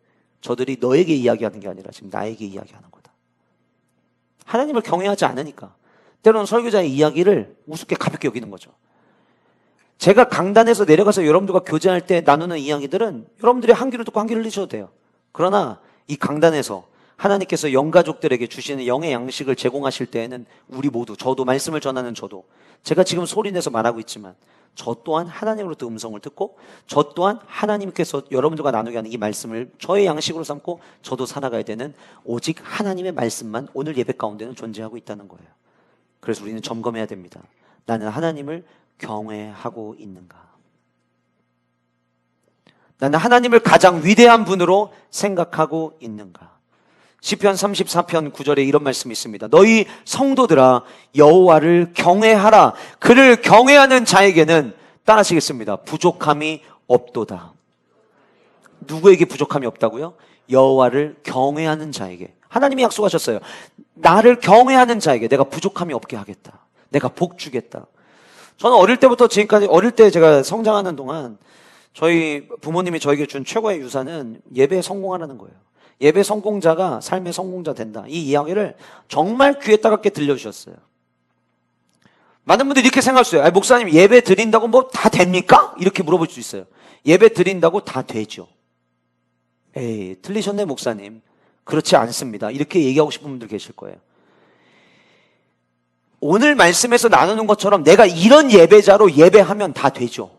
저들이 너에게 이야기하는 게 아니라 지금 나에게 이야기하는 거다. 하나님을 경외하지 않으니까 때로는 설교자의 이야기를 우습게 가볍게 여기는 거죠. 제가 강단에서 내려가서 여러분들과 교제할 때 나누는 이야기들은 여러분들이 한 귀를 듣고 한 귀를 흘리셔도 돼요. 그러나 이 강단에서 하나님께서 영가족들에게 주시는 영의 양식을 제공하실 때에는 우리 모두, 저도, 말씀을 전하는 저도, 제가 지금 소리내서 말하고 있지만 저 또한 하나님으로부터 음성을 듣고 저 또한 하나님께서 여러분들과 나누게 하는 이 말씀을 저의 양식으로 삼고 저도 살아가야 되는 오직 하나님의 말씀만 오늘 예배 가운데는 존재하고 있다는 거예요. 그래서 우리는 점검해야 됩니다. 나는 하나님을 경외하고 있는가? 나는 하나님을 가장 위대한 분으로 생각하고 있는가? 시편 34편 9절에 이런 말씀이 있습니다. 너희 성도들아 여호와를 경외하라. 그를 경외하는 자에게는, 따라하시겠습니다, 부족함이 없도다. 누구에게 부족함이 없다고요? 여호와를 경외하는 자에게. 하나님이 약속하셨어요. 나를 경외하는 자에게 내가 부족함이 없게 하겠다. 내가 복 주겠다. 저는 어릴 때부터 지금까지, 어릴 때 제가 성장하는 동안 저희 부모님이 저에게 준 최고의 유산은 예배에 성공하라는 거예요. 예배 성공자가 삶의 성공자 된다. 이 이야기를 정말 귀에 따갑게 들려주셨어요. 많은 분들이 이렇게 생각할 수 있어요. 목사님 예배 드린다고 뭐 다 됩니까? 이렇게 물어볼 수 있어요. 예배 드린다고 다 되죠. 에이, 틀리셨네 목사님. 그렇지 않습니다. 이렇게 얘기하고 싶은 분들 계실 거예요. 오늘 말씀에서 나누는 것처럼 내가 이런 예배자로 예배하면 다 되죠.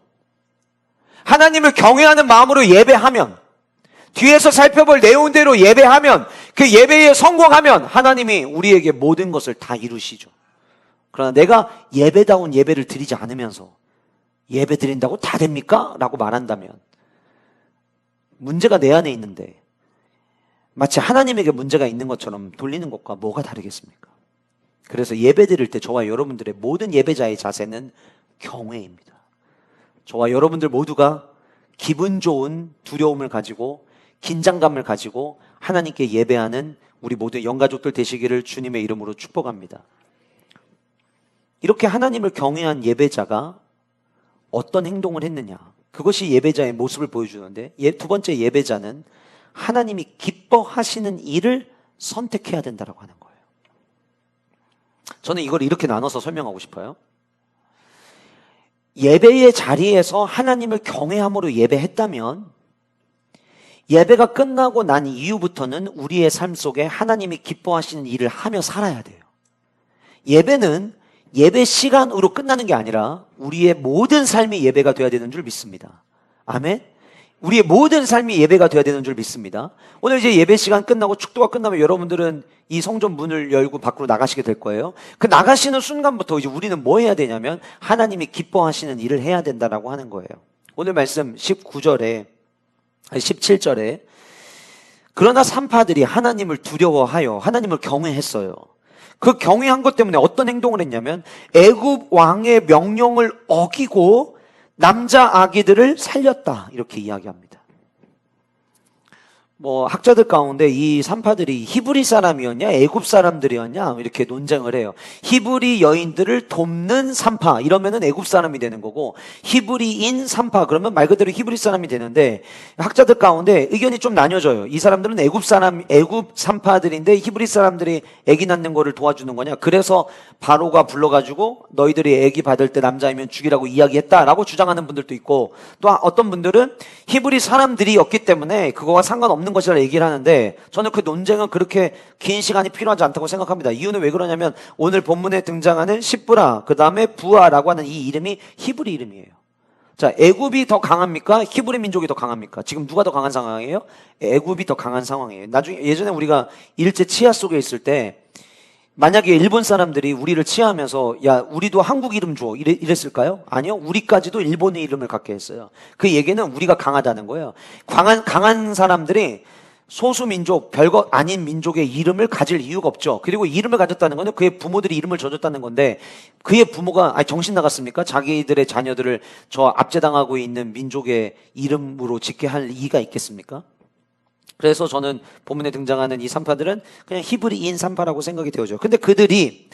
하나님을 경외하는 마음으로 예배하면, 뒤에서 살펴볼 내용대로 예배하면, 그 예배에 성공하면 하나님이 우리에게 모든 것을 다 이루시죠. 그러나 내가 예배다운 예배를 드리지 않으면서 예배 드린다고 다 됩니까? 라고 말한다면 문제가 내 안에 있는데 마치 하나님에게 문제가 있는 것처럼 돌리는 것과 뭐가 다르겠습니까? 그래서 예배 드릴 때 저와 여러분들의 모든 예배자의 자세는 경외입니다. 저와 여러분들 모두가 기분 좋은 두려움을 가지고 긴장감을 가지고 하나님께 예배하는 우리 모두 영가족들 되시기를 주님의 이름으로 축복합니다. 이렇게 하나님을 경외한 예배자가 어떤 행동을 했느냐, 그것이 예배자의 모습을 보여주는데, 두 번째 예배자는 하나님이 기뻐하시는 일을 선택해야 된다고 하는 거예요. 저는 이걸 이렇게 나눠서 설명하고 싶어요. 예배의 자리에서 하나님을 경외함으로 예배했다면 예배가 끝나고 난 이후부터는 우리의 삶 속에 하나님이 기뻐하시는 일을 하며 살아야 돼요. 예배는 예배 시간으로 끝나는 게 아니라 우리의 모든 삶이 예배가 되어야 되는 줄 믿습니다. 아멘. 우리의 모든 삶이 예배가 되어야 되는 줄 믿습니다. 오늘 이제 예배 시간 끝나고 축도가 끝나면 여러분들은 이 성전 문을 열고 밖으로 나가시게 될 거예요. 그 나가시는 순간부터 이제 우리는 뭐 해야 되냐면 하나님이 기뻐하시는 일을 해야 된다라고 하는 거예요. 오늘 말씀 17절에 그러나 산파들이 하나님을 두려워하여 하나님을 경외했어요. 그 경외한 것 때문에 어떤 행동을 했냐면 애굽 왕의 명령을 어기고 남자 아기들을 살렸다, 이렇게 이야기합니다. 뭐 학자들 가운데 이 산파들이 히브리 사람이었냐 애굽 사람들이었냐 이렇게 논쟁을 해요. 히브리 여인들을 돕는 산파 이러면은 애굽 사람이 되는 거고, 히브리인 산파 그러면 말 그대로 히브리 사람이 되는데, 학자들 가운데 의견이 좀 나뉘어져요. 이 사람들은 애굽 산파들인데 히브리 사람들이 아기 낳는 거를 도와주는 거냐, 그래서 바로가 불러가지고 너희들이 아기 받을 때 남자이면 죽이라고 이야기했다라고 주장하는 분들도 있고, 또 어떤 분들은 히브리 사람들이었기 때문에 그거와 상관없는 것이라 얘기를 하는데, 저는 그 논쟁은 그렇게 긴 시간이 필요하지 않다고 생각합니다. 이유는 왜 그러냐면 오늘 본문에 등장하는 시브라 그 다음에 부아라고 하는 이 이름이 히브리 이름이에요. 자, 애굽이 더 강합니까? 히브리 민족이 더 강합니까? 지금 누가 더 강한 상황이에요? 애굽이 더 강한 상황이에요. 나중에 예전에 우리가 일제 치하 속에 있을 때 만약에 일본 사람들이 우리를 치하하면서 야 우리도 한국 이름 줘 이랬을까요? 아니요. 우리까지도 일본의 이름을 갖게 했어요. 그 얘기는 우리가 강하다는 거예요. 강한 사람들이 소수민족 별거 아닌 민족의 이름을 가질 이유가 없죠. 그리고 이름을 가졌다는 거는 그의 부모들이 이름을 줘줬다는 건데, 그의 부모가 정신 나갔습니까? 자기들의 자녀들을 저 압제당하고 있는 민족의 이름으로 짓게 할 이유가 있겠습니까? 그래서 저는 본문에 등장하는 이 산파들은 그냥 히브리인 산파라고 생각이 되어져요. 근데 그들이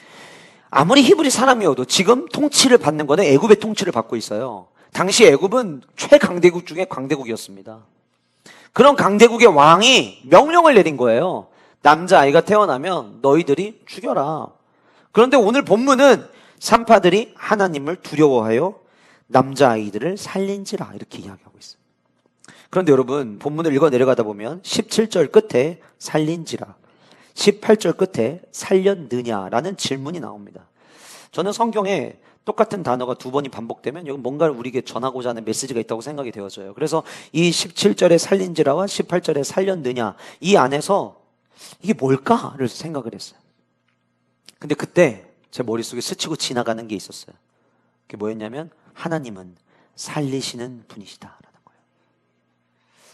아무리 히브리 사람이어도 지금 통치를 받는 거는 애굽의 통치를 받고 있어요. 당시 애굽은 최강대국 중에 강대국이었습니다. 그런 강대국의 왕이 명령을 내린 거예요. 남자아이가 태어나면 너희들이 죽여라. 그런데 오늘 본문은 산파들이 하나님을 두려워하여 남자아이들을 살린지라 이렇게 이야기하고 있어요. 그런데 여러분, 본문을 읽어 내려가다 보면 17절 끝에 살린지라, 18절 끝에 살렸느냐라는 질문이 나옵니다. 저는 성경에 똑같은 단어가 두 번이 반복되면 여기 뭔가를 우리에게 전하고자 하는 메시지가 있다고 생각이 되어져요. 그래서 이 17절에 살린지라와 18절에 살렸느냐, 이 안에서 이게 뭘까를 생각을 했어요. 근데 그때 제 머릿속에 스치고 지나가는 게 있었어요. 그게 뭐였냐면 하나님은 살리시는 분이시다.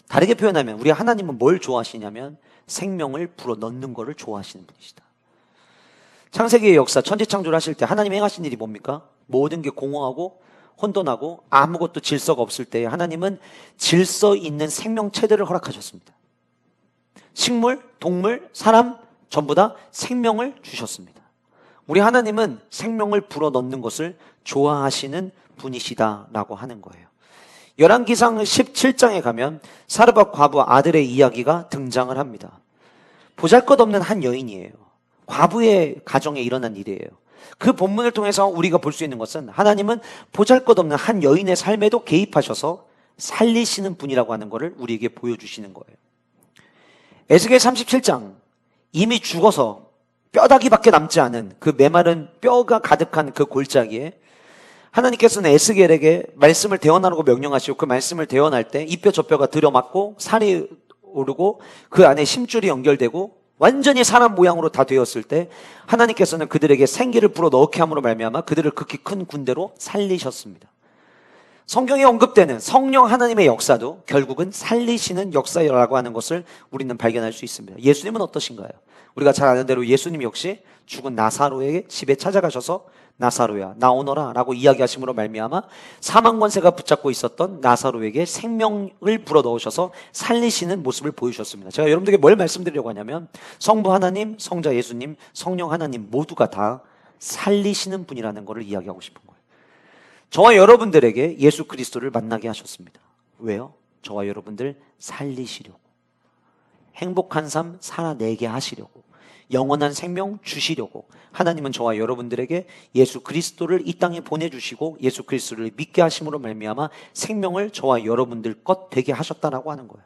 다르게 표현하면 우리 하나님은 뭘 좋아하시냐면 생명을 불어넣는 것을 좋아하시는 분이시다. 창세기의 역사, 천지창조를 하실 때 하나님이 행하신 일이 뭡니까? 모든 게 공허하고 혼돈하고 아무것도 질서가 없을 때 하나님은 질서 있는 생명체들을 허락하셨습니다. 식물, 동물, 사람 전부 다 생명을 주셨습니다. 우리 하나님은 생명을 불어넣는 것을 좋아하시는 분이시다라고 하는 거예요. 열왕기상 17장에 가면 사르밧 과부 아들의 이야기가 등장을 합니다. 보잘것없는 한 여인이에요. 과부의 가정에 일어난 일이에요. 그 본문을 통해서 우리가 볼 수 있는 것은 하나님은 보잘것없는 한 여인의 삶에도 개입하셔서 살리시는 분이라고 하는 것을 우리에게 보여주시는 거예요. 에스겔 37장, 이미 죽어서 뼈다귀밖에 남지 않은 그 메마른 뼈가 가득한 그 골짜기에 하나님께서는 에스겔에게 말씀을 대언하라고 명령하시고, 그 말씀을 대언할 때 이 뼈 저 뼈가 들어맞고 살이 오르고 그 안에 심줄이 연결되고 완전히 사람 모양으로 다 되었을 때 하나님께서는 그들에게 생기를 불어넣게 함으로 말미암아 그들을 극히 큰 군대로 살리셨습니다. 성경에 언급되는 성령 하나님의 역사도 결국은 살리시는 역사라고 하는 것을 우리는 발견할 수 있습니다. 예수님은 어떠신가요? 우리가 잘 아는 대로 예수님 역시 죽은 나사로의 집에 찾아가셔서 나사로야 나오너라 라고 이야기하심으로 말미암아 사망 권세가 붙잡고 있었던 나사로에게 생명을 불어넣으셔서 살리시는 모습을 보여주셨습니다. 제가 여러분들에게 뭘 말씀드리려고 하냐면 성부 하나님, 성자 예수님, 성령 하나님 모두가 다 살리시는 분이라는 것을 이야기하고 싶은 거예요. 저와 여러분들에게 예수 그리스도를 만나게 하셨습니다. 왜요? 저와 여러분들 살리시려고, 행복한 삶 살아내게 하시려고, 영원한 생명 주시려고 하나님은 저와 여러분들에게 예수 그리스도를 이 땅에 보내주시고 예수 그리스도를 믿게 하심으로 말미암아 생명을 저와 여러분들 것 되게 하셨다라고 하는 거예요.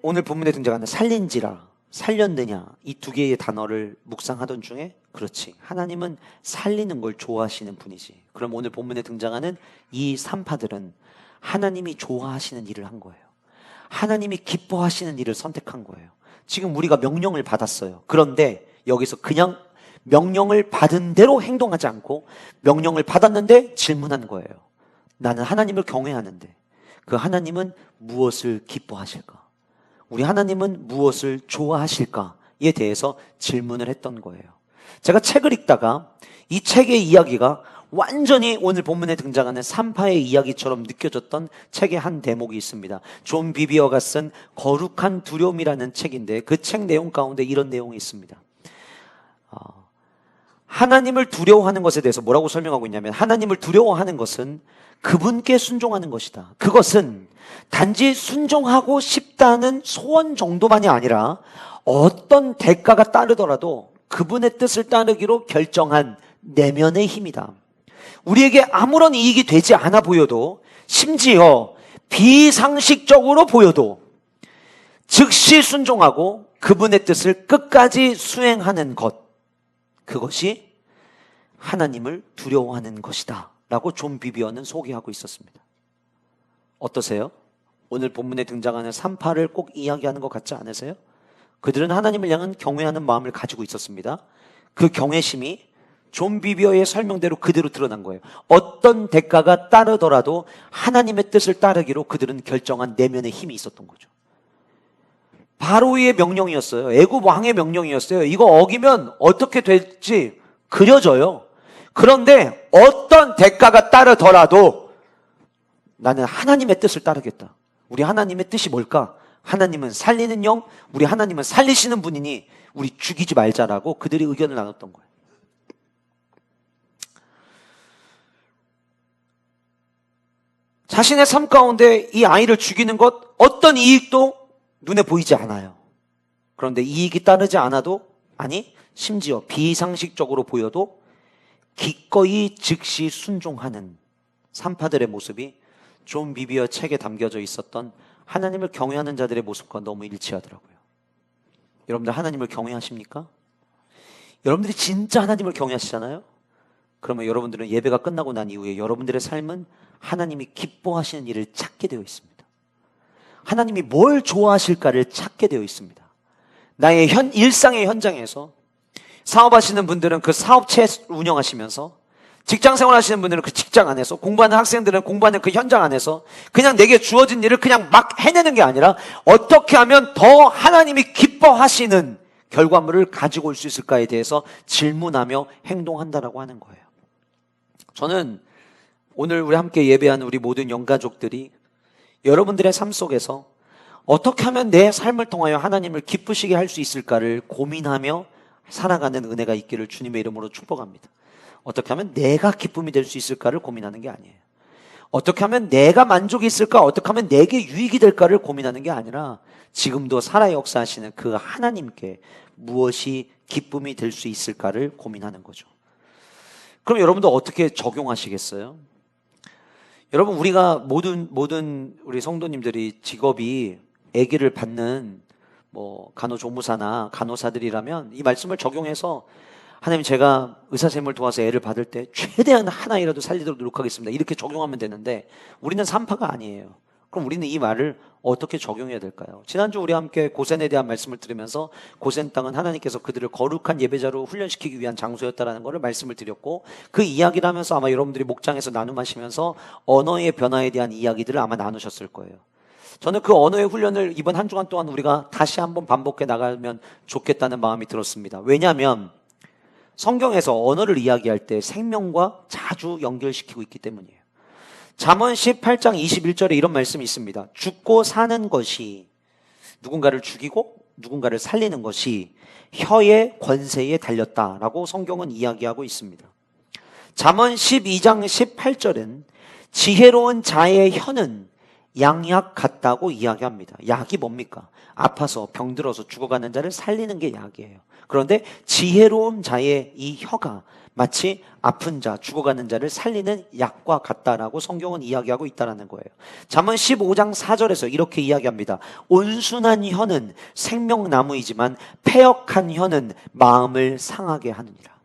오늘 본문에 등장하는 살린지라, 살렸느냐, 이 두 개의 단어를 묵상하던 중에 그렇지, 하나님은 살리는 걸 좋아하시는 분이지. 그럼 오늘 본문에 등장하는 이 산파들은 하나님이 좋아하시는 일을 한 거예요. 하나님이 기뻐하시는 일을 선택한 거예요. 지금 우리가 명령을 받았어요. 그런데 여기서 그냥 명령을 받은 대로 행동하지 않고 명령을 받았는데 질문한 거예요. 나는 하나님을 경외하는데 그 하나님은 무엇을 기뻐하실까? 우리 하나님은 무엇을 좋아하실까에 대해서 질문을 했던 거예요. 제가 책을 읽다가 이 책의 이야기가 완전히 오늘 본문에 등장하는 산파의 이야기처럼 느껴졌던 책의 한 대목이 있습니다. 존 비비어가 쓴 거룩한 두려움이라는 책인데 그 책 내용 가운데 이런 내용이 있습니다. 하나님을 두려워하는 것에 대해서 뭐라고 설명하고 있냐면, 하나님을 두려워하는 것은 그분께 순종하는 것이다. 그것은 단지 순종하고 싶다는 소원 정도만이 아니라 어떤 대가가 따르더라도 그분의 뜻을 따르기로 결정한 내면의 힘이다. 우리에게 아무런 이익이 되지 않아 보여도, 심지어 비상식적으로 보여도 즉시 순종하고 그분의 뜻을 끝까지 수행하는 것, 그것이 하나님을 두려워하는 것이다 라고 존 비비어는 소개하고 있었습니다. 어떠세요? 오늘 본문에 등장하는 산파를 꼭 이야기하는 것 같지 않으세요? 그들은 하나님을 향한 경외하는 마음을 가지고 있었습니다. 그 경외심이 존 비비어의 설명대로 그대로 드러난 거예요. 어떤 대가가 따르더라도 하나님의 뜻을 따르기로 그들은 결정한 내면의 힘이 있었던 거죠. 바로의 명령이었어요. 애굽 왕의 명령이었어요. 이거 어기면 어떻게 될지 그려져요. 그런데 어떤 대가가 따르더라도 나는 하나님의 뜻을 따르겠다. 우리 하나님의 뜻이 뭘까? 하나님은 살리는 영, 우리 하나님은 살리시는 분이니 우리 죽이지 말자라고 그들이 의견을 나눴던 거예요. 자신의 삶 가운데 이 아이를 죽이는 것, 어떤 이익도 눈에 보이지 않아요. 그런데 이익이 따르지 않아도, 아니 심지어 비상식적으로 보여도 기꺼이 즉시 순종하는 산파들의 모습이 존 비비어 책에 담겨져 있었던 하나님을 경외하는 자들의 모습과 너무 일치하더라고요. 여러분들 하나님을 경외하십니까? 여러분들이 진짜 하나님을 경외하시잖아요? 그러면 여러분들은 예배가 끝나고 난 이후에 여러분들의 삶은 하나님이 기뻐하시는 일을 찾게 되어 있습니다. 하나님이 뭘 좋아하실까를 찾게 되어 있습니다. 나의 일상의 현장에서 사업하시는 분들은 그 사업체 운영하시면서, 직장생활 하시는 분들은 그 직장 안에서, 공부하는 학생들은 공부하는 그 현장 안에서 그냥 내게 주어진 일을 그냥 막 해내는 게 아니라 어떻게 하면 더 하나님이 기뻐하시는 결과물을 가지고 올 수 있을까에 대해서 질문하며 행동한다라고 하는 거예요. 저는 오늘 우리 함께 예배하는 우리 모든 영가족들이 여러분들의 삶 속에서 어떻게 하면 내 삶을 통하여 하나님을 기쁘시게 할 수 있을까를 고민하며 살아가는 은혜가 있기를 주님의 이름으로 축복합니다. 어떻게 하면 내가 기쁨이 될 수 있을까를 고민하는 게 아니에요. 어떻게 하면 내가 만족이 있을까, 어떻게 하면 내게 유익이 될까를 고민하는 게 아니라 지금도 살아 역사하시는 그 하나님께 무엇이 기쁨이 될 수 있을까를 고민하는 거죠. 그럼 여러분도 어떻게 적용하시겠어요? 여러분, 우리가 모든 우리 성도님들이 직업이 아기를 받는 간호조무사나 간호사들이라면 이 말씀을 적용해서, 하나님 제가 의사선생님을 도와서 애를 받을 때 최대한 하나이라도 살리도록 노력하겠습니다, 이렇게 적용하면 되는데, 우리는 산파가 아니에요. 그럼 우리는 이 말을 어떻게 적용해야 될까요? 지난주 우리 함께 고센에 대한 말씀을 들으면서 고센 땅은 하나님께서 그들을 거룩한 예배자로 훈련시키기 위한 장소였다라는 것을 말씀을 드렸고, 그 이야기를 하면서 아마 여러분들이 목장에서 나눔하시면서 언어의 변화에 대한 이야기들을 아마 나누셨을 거예요. 저는 그 언어의 훈련을 이번 한 주간 동안 우리가 다시 한번 반복해 나가면 좋겠다는 마음이 들었습니다. 왜냐하면 성경에서 언어를 이야기할 때 생명과 자주 연결시키고 있기 때문이에요. 잠언 18장 21절에 이런 말씀이 있습니다. 죽고 사는 것이, 누군가를 죽이고 누군가를 살리는 것이 혀의 권세에 달렸다라고 성경은 이야기하고 있습니다. 잠언 12장 18절은 지혜로운 자의 혀는 양약 같다고 이야기합니다. 약이 뭡니까? 아파서 병들어서 죽어가는 자를 살리는 게 약이에요. 그런데 지혜로운 자의 이 혀가 마치 아픈 자, 죽어가는 자를 살리는 약과 같다라고 성경은 이야기하고 있다는 거예요. 잠언 15장 4절에서 이렇게 이야기합니다. 온순한 혀는 생명나무이지만 패역한 혀는 마음을 상하게 하느니라.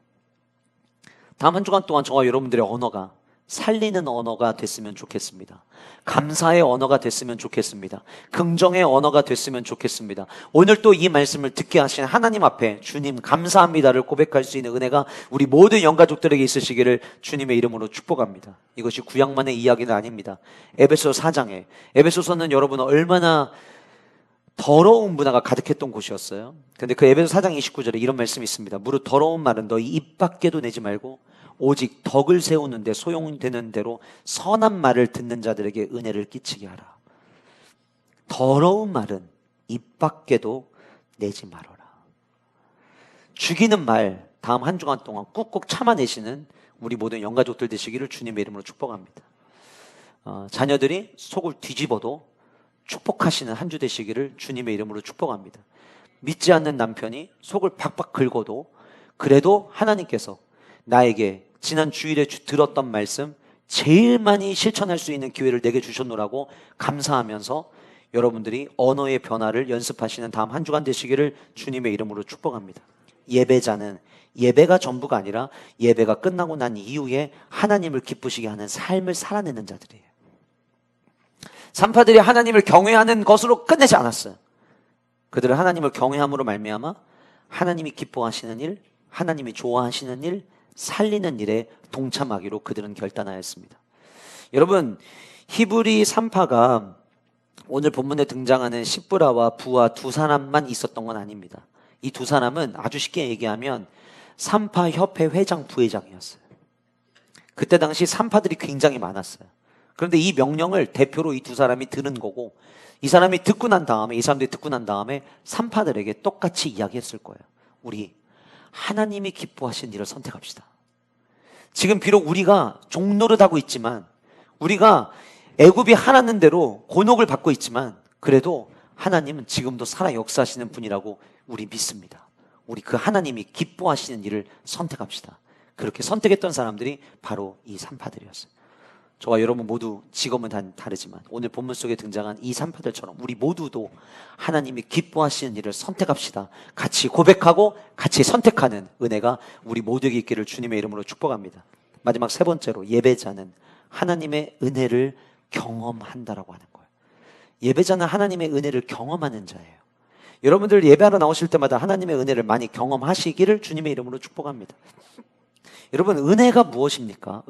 다음 한 주간 동안 저와 여러분들의 언어가 살리는 언어가 됐으면 좋겠습니다. 감사의 언어가 됐으면 좋겠습니다. 긍정의 언어가 됐으면 좋겠습니다. 오늘 또 이 말씀을 듣게 하신 하나님 앞에 주님 감사합니다를 고백할 수 있는 은혜가 우리 모든 영가족들에게 있으시기를 주님의 이름으로 축복합니다. 이것이 구약만의 이야기는 아닙니다. 에베소 4장에, 에베소서는 여러분 얼마나 더러운 문화가 가득했던 곳이었어요. 근데 그 에베소 4장 29절에 이런 말씀이 있습니다. 무릇 더러운 말은 너희 입 밖에도 내지 말고 오직 덕을 세우는 데 소용되는 대로 선한 말을 듣는 자들에게 은혜를 끼치게 하라. 더러운 말은 입 밖에도 내지 말아라. 죽이는 말 다음 한 주간 동안 꾹꾹 참아내시는 우리 모든 영가족들 되시기를 주님의 이름으로 축복합니다. 자녀들이 속을 뒤집어도 축복하시는 한 주 되시기를 주님의 이름으로 축복합니다. 믿지 않는 남편이 속을 박박 긁어도 그래도 하나님께서 나에게 지난 주일에 들었던 말씀 제일 많이 실천할 수 있는 기회를 내게 주셨노라고 감사하면서 여러분들이 언어의 변화를 연습하시는 다음 한 주간 되시기를 주님의 이름으로 축복합니다. 예배자는 예배가 전부가 아니라 예배가 끝나고 난 이후에 하나님을 기쁘시게 하는 삶을 살아내는 자들이에요. 산파들이 하나님을 경외하는 것으로 끝내지 않았어요. 그들은 하나님을 경외함으로 말미암아 하나님이 기뻐하시는 일, 하나님이 좋아하시는 일, 살리는 일에 동참하기로 그들은 결단하였습니다. 여러분, 히브리 산파가 오늘 본문에 등장하는 십브라와 부하 두 사람만 있었던 건 아닙니다. 이 두 사람은 아주 쉽게 얘기하면 산파협회 회장 부회장이었어요. 그때 당시 산파들이 굉장히 많았어요. 그런데 이 명령을 대표로 이 두 사람이 들은 거고, 이 사람들이 듣고 난 다음에 산파들에게 똑같이 이야기했을 거예요. 우리 하나님이 기뻐하신 일을 선택합시다. 지금 비록 우리가 종노릇하고 있지만, 우리가 애굽이 하라는 대로 곤혹을 받고 있지만, 그래도 하나님은 지금도 살아 역사하시는 분이라고 우리 믿습니다. 우리 그 하나님이 기뻐하시는 일을 선택합시다. 그렇게 선택했던 사람들이 바로 이 산파들이었어요. 저와 여러분 모두 직업은 다르지만 오늘 본문 속에 등장한 이 산파들처럼 우리 모두도 하나님이 기뻐하시는 일을 선택합시다. 같이 고백하고 같이 선택하는 은혜가 우리 모두에게 있기를 주님의 이름으로 축복합니다. 마지막 세 번째로, 예배자는 하나님의 은혜를 경험한다라고 하는 거예요. 예배자는 하나님의 은혜를 경험하는 자예요. 여러분들 예배하러 나오실 때마다 하나님의 은혜를 많이 경험하시기를 주님의 이름으로 축복합니다. 여러분, 은혜가 무엇입니까?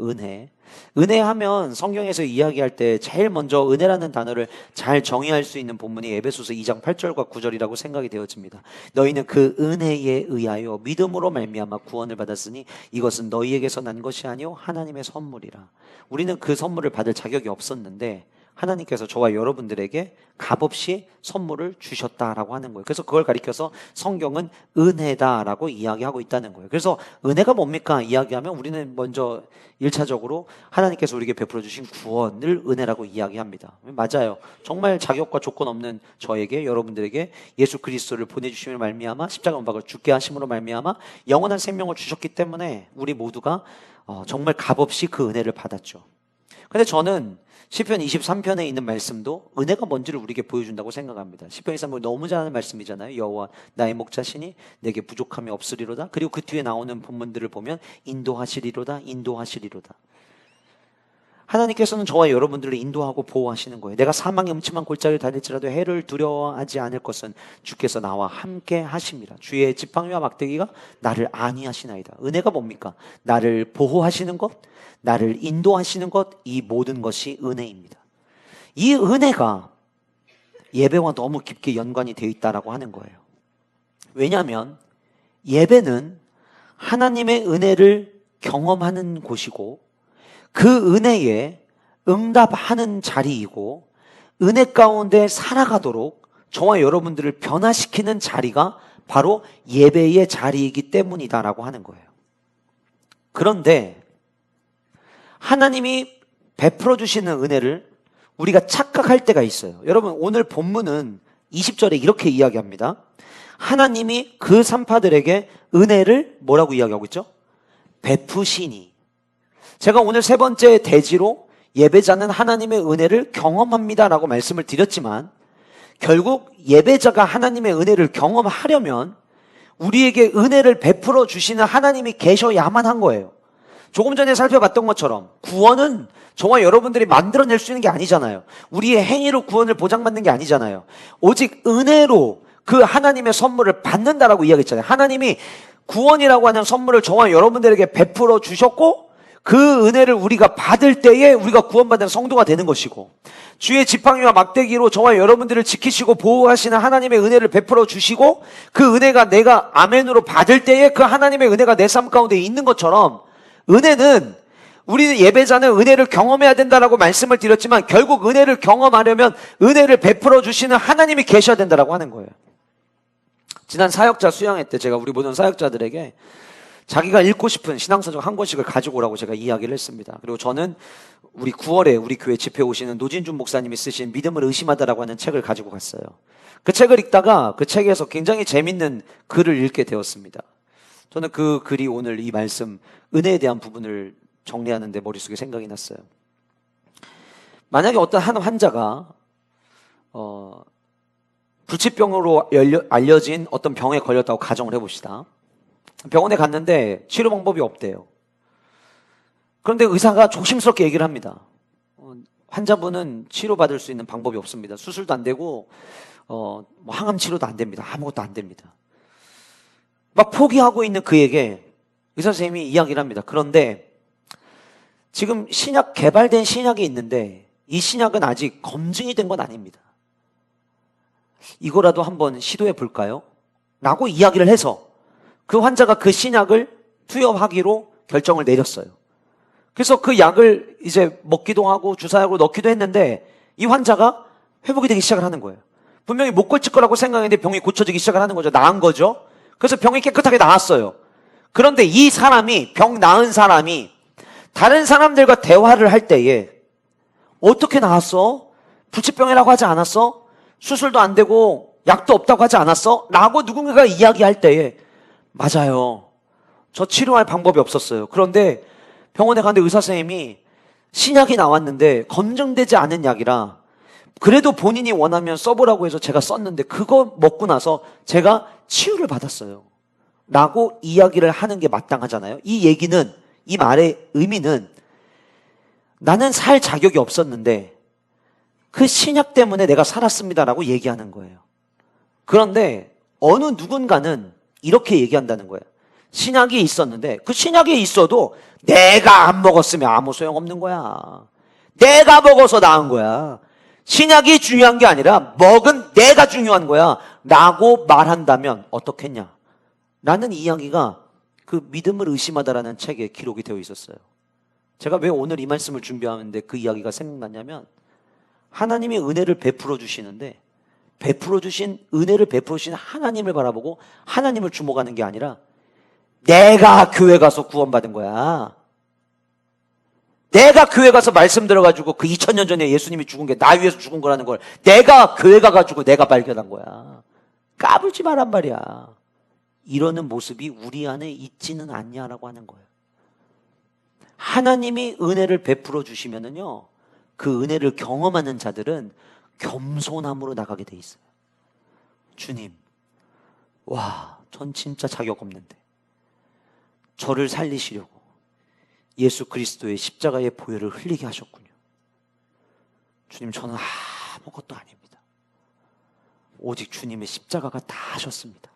은혜하면 성경에서 이야기할 때 제일 먼저 은혜라는 단어를 잘 정의할 수 있는 본문이 에베소서 2장 8절과 9절이라고 생각이 되어집니다. 너희는 그 은혜에 의하여 믿음으로 말미암아 구원을 받았으니 이것은 너희에게서 난 것이 아니요 하나님의 선물이라. 우리는 그 선물을 받을 자격이 없었는데 하나님께서 저와 여러분들에게 값없이 선물을 주셨다라고 하는 거예요. 그래서 그걸 가리켜서 성경은 은혜다라고 이야기하고 있다는 거예요. 그래서 은혜가 뭡니까? 이야기하면 우리는 먼저 1차적으로 하나님께서 우리에게 베풀어 주신 구원을 은혜라고 이야기합니다. 맞아요. 정말 자격과 조건 없는 저에게, 여러분들에게 예수 그리스도를 보내주심을 말미암아 십자가 은박을 죽게 하심으로 말미암아 영원한 생명을 주셨기 때문에 우리 모두가 정말 값없이 그 은혜를 받았죠. 근데 저는 시편 23편에 있는 말씀도 은혜가 뭔지를 우리에게 보여준다고 생각합니다. 시편 23편 너무 잘 아는 말씀이잖아요. 여호와 나의 목자시니 내게 부족함이 없으리로다. 그리고 그 뒤에 나오는 본문들을 보면 인도하시리로다. 하나님께서는 저와 여러분들을 인도하고 보호하시는 거예요. 내가 사망의 음침한 골짜기를 다닐지라도 해를 두려워하지 않을 것은 주께서 나와 함께 하심이라. 주의 지팡이와 막대기가 나를 안위하시나이다. 은혜가 뭡니까? 나를 보호하시는 것, 나를 인도하시는 것, 이 모든 것이 은혜입니다. 이 은혜가 예배와 너무 깊게 연관이 되어 있다라고 하는 거예요. 왜냐하면 예배는 하나님의 은혜를 경험하는 곳이고 그 은혜에 응답하는 자리이고 은혜 가운데 살아가도록 저와 여러분들을 변화시키는 자리가 바로 예배의 자리이기 때문이다라고 하는 거예요. 그런데 하나님이 베풀어 주시는 은혜를 우리가 착각할 때가 있어요. 여러분, 오늘 본문은 20절에 이렇게 이야기합니다. 하나님이 그 산파들에게 은혜를 뭐라고 이야기하고 있죠? 베푸시니. 제가 오늘 세 번째 대지로 예배자는 하나님의 은혜를 경험합니다라고 말씀을 드렸지만 결국 예배자가 하나님의 은혜를 경험하려면 우리에게 은혜를 베풀어 주시는 하나님이 계셔야만 한 거예요. 조금 전에 살펴봤던 것처럼 구원은 저와 여러분들이 만들어낼 수 있는 게 아니잖아요. 우리의 행위로 구원을 보장받는 게 아니잖아요. 오직 은혜로 그 하나님의 선물을 받는다라고 이야기했잖아요. 하나님이 구원이라고 하는 선물을 저와 여러분들에게 베풀어 주셨고 그 은혜를 우리가 받을 때에 우리가 구원받은 성도가 되는 것이고, 주의 지팡이와 막대기로 저와 여러분들을 지키시고 보호하시는 하나님의 은혜를 베풀어 주시고, 그 은혜가 내가 아멘으로 받을 때에 그 하나님의 은혜가 내 삶 가운데 있는 것처럼, 은혜는, 우리는 예배자는 은혜를 경험해야 된다라고 말씀을 드렸지만, 결국 은혜를 경험하려면 은혜를 베풀어 주시는 하나님이 계셔야 된다라고 하는 거예요. 지난 사역자 수양회 때 제가 우리 모든 사역자들에게 자기가 읽고 싶은 신앙서적 한 권씩을 가지고 오라고 제가 이야기를 했습니다. 그리고 저는 우리 9월에 우리 교회 집회 오시는 노진준 목사님이 쓰신 믿음을 의심하다라고 하는 책을 가지고 갔어요. 그 책을 읽다가 그 책에서 굉장히 재밌는 글을 읽게 되었습니다. 저는 그 글이 오늘 이 말씀 은혜에 대한 부분을 정리하는데 머릿속에 생각이 났어요. 만약에 어떤 한 환자가 불치병으로 알려진 어떤 병에 걸렸다고 가정을 해봅시다. 병원에 갔는데 치료 방법이 없대요. 그런데 의사가 조심스럽게 얘기를 합니다. 환자분은 치료받을 수 있는 방법이 없습니다. 수술도 안 되고 항암 치료도 안 됩니다. 아무것도 안 됩니다. 막 포기하고 있는 그에게 의사 선생님이 이야기를 합니다. 그런데 지금 개발된 신약이 있는데 이 신약은 아직 검증이 된 건 아닙니다. 이거라도 한번 시도해 볼까요? 라고 이야기를 해서 그 환자가 그 신약을 투여하기로 결정을 내렸어요. 그래서 그 약을 이제 먹기도 하고 주사약으로 넣기도 했는데 이 환자가 회복이 되기 시작을 하는 거예요. 분명히 못 고칠 거라고 생각했는데 병이 고쳐지기 시작을 하는 거죠. 나은 거죠. 그래서 병이 깨끗하게 나았어요. 그런데 이 사람이, 병 나은 사람이 다른 사람들과 대화를 할 때에 어떻게 나았어? 불치병이라고 하지 않았어? 수술도 안 되고 약도 없다고 하지 않았어? 라고 누군가가 이야기할 때에 맞아요. 저 치료할 방법이 없었어요. 그런데 병원에 갔는데 의사 선생님이 신약이 나왔는데 검증되지 않은 약이라 그래도 본인이 원하면 써보라고 해서 제가 썼는데 그거 먹고 나서 제가 치유를 받았어요. 라고 이야기를 하는 게 마땅하잖아요. 이 얘기는, 이 말의 의미는 나는 살 자격이 없었는데 그 신약 때문에 내가 살았습니다라고 얘기하는 거예요. 그런데 어느 누군가는 이렇게 얘기한다는 거예요. 신약이 있었는데 그 신약이 있어도 내가 안 먹었으면 아무 소용없는 거야. 내가 먹어서 나은 거야. 신약이 중요한 게 아니라 먹은 내가 중요한 거야 라고 말한다면 어떻겠냐 라는 이야기가 그 믿음을 의심하다라는 책에 기록이 되어 있었어요. 제가 왜 오늘 이 말씀을 준비하는데 그 이야기가 생각났냐면 하나님이 은혜를 베풀어 주시는데 베풀어 주신 은혜를 베풀어 주신 하나님을 바라보고 하나님을 주목하는 게 아니라 내가 교회 가서 구원받은 거야. 내가 교회 가서 말씀 들어가지고 그 2000년 전에 예수님이 죽은 게 나 위해서 죽은 거라는 걸 내가 교회 가가지고 내가 발견한 거야. 까불지 말란 말이야. 이러는 모습이 우리 안에 있지는 않냐라고 하는 거예요. 하나님이 은혜를 베풀어 주시면은요, 그 은혜를 경험하는 자들은 겸손함으로 나가게 돼 있어요. 주님, 와, 전 진짜 자격 없는데 저를 살리시려고 예수 그리스도의 십자가의 보혈을 흘리게 하셨군요. 주님, 저는 아무것도 아닙니다. 오직 주님의 십자가가 다 하셨습니다.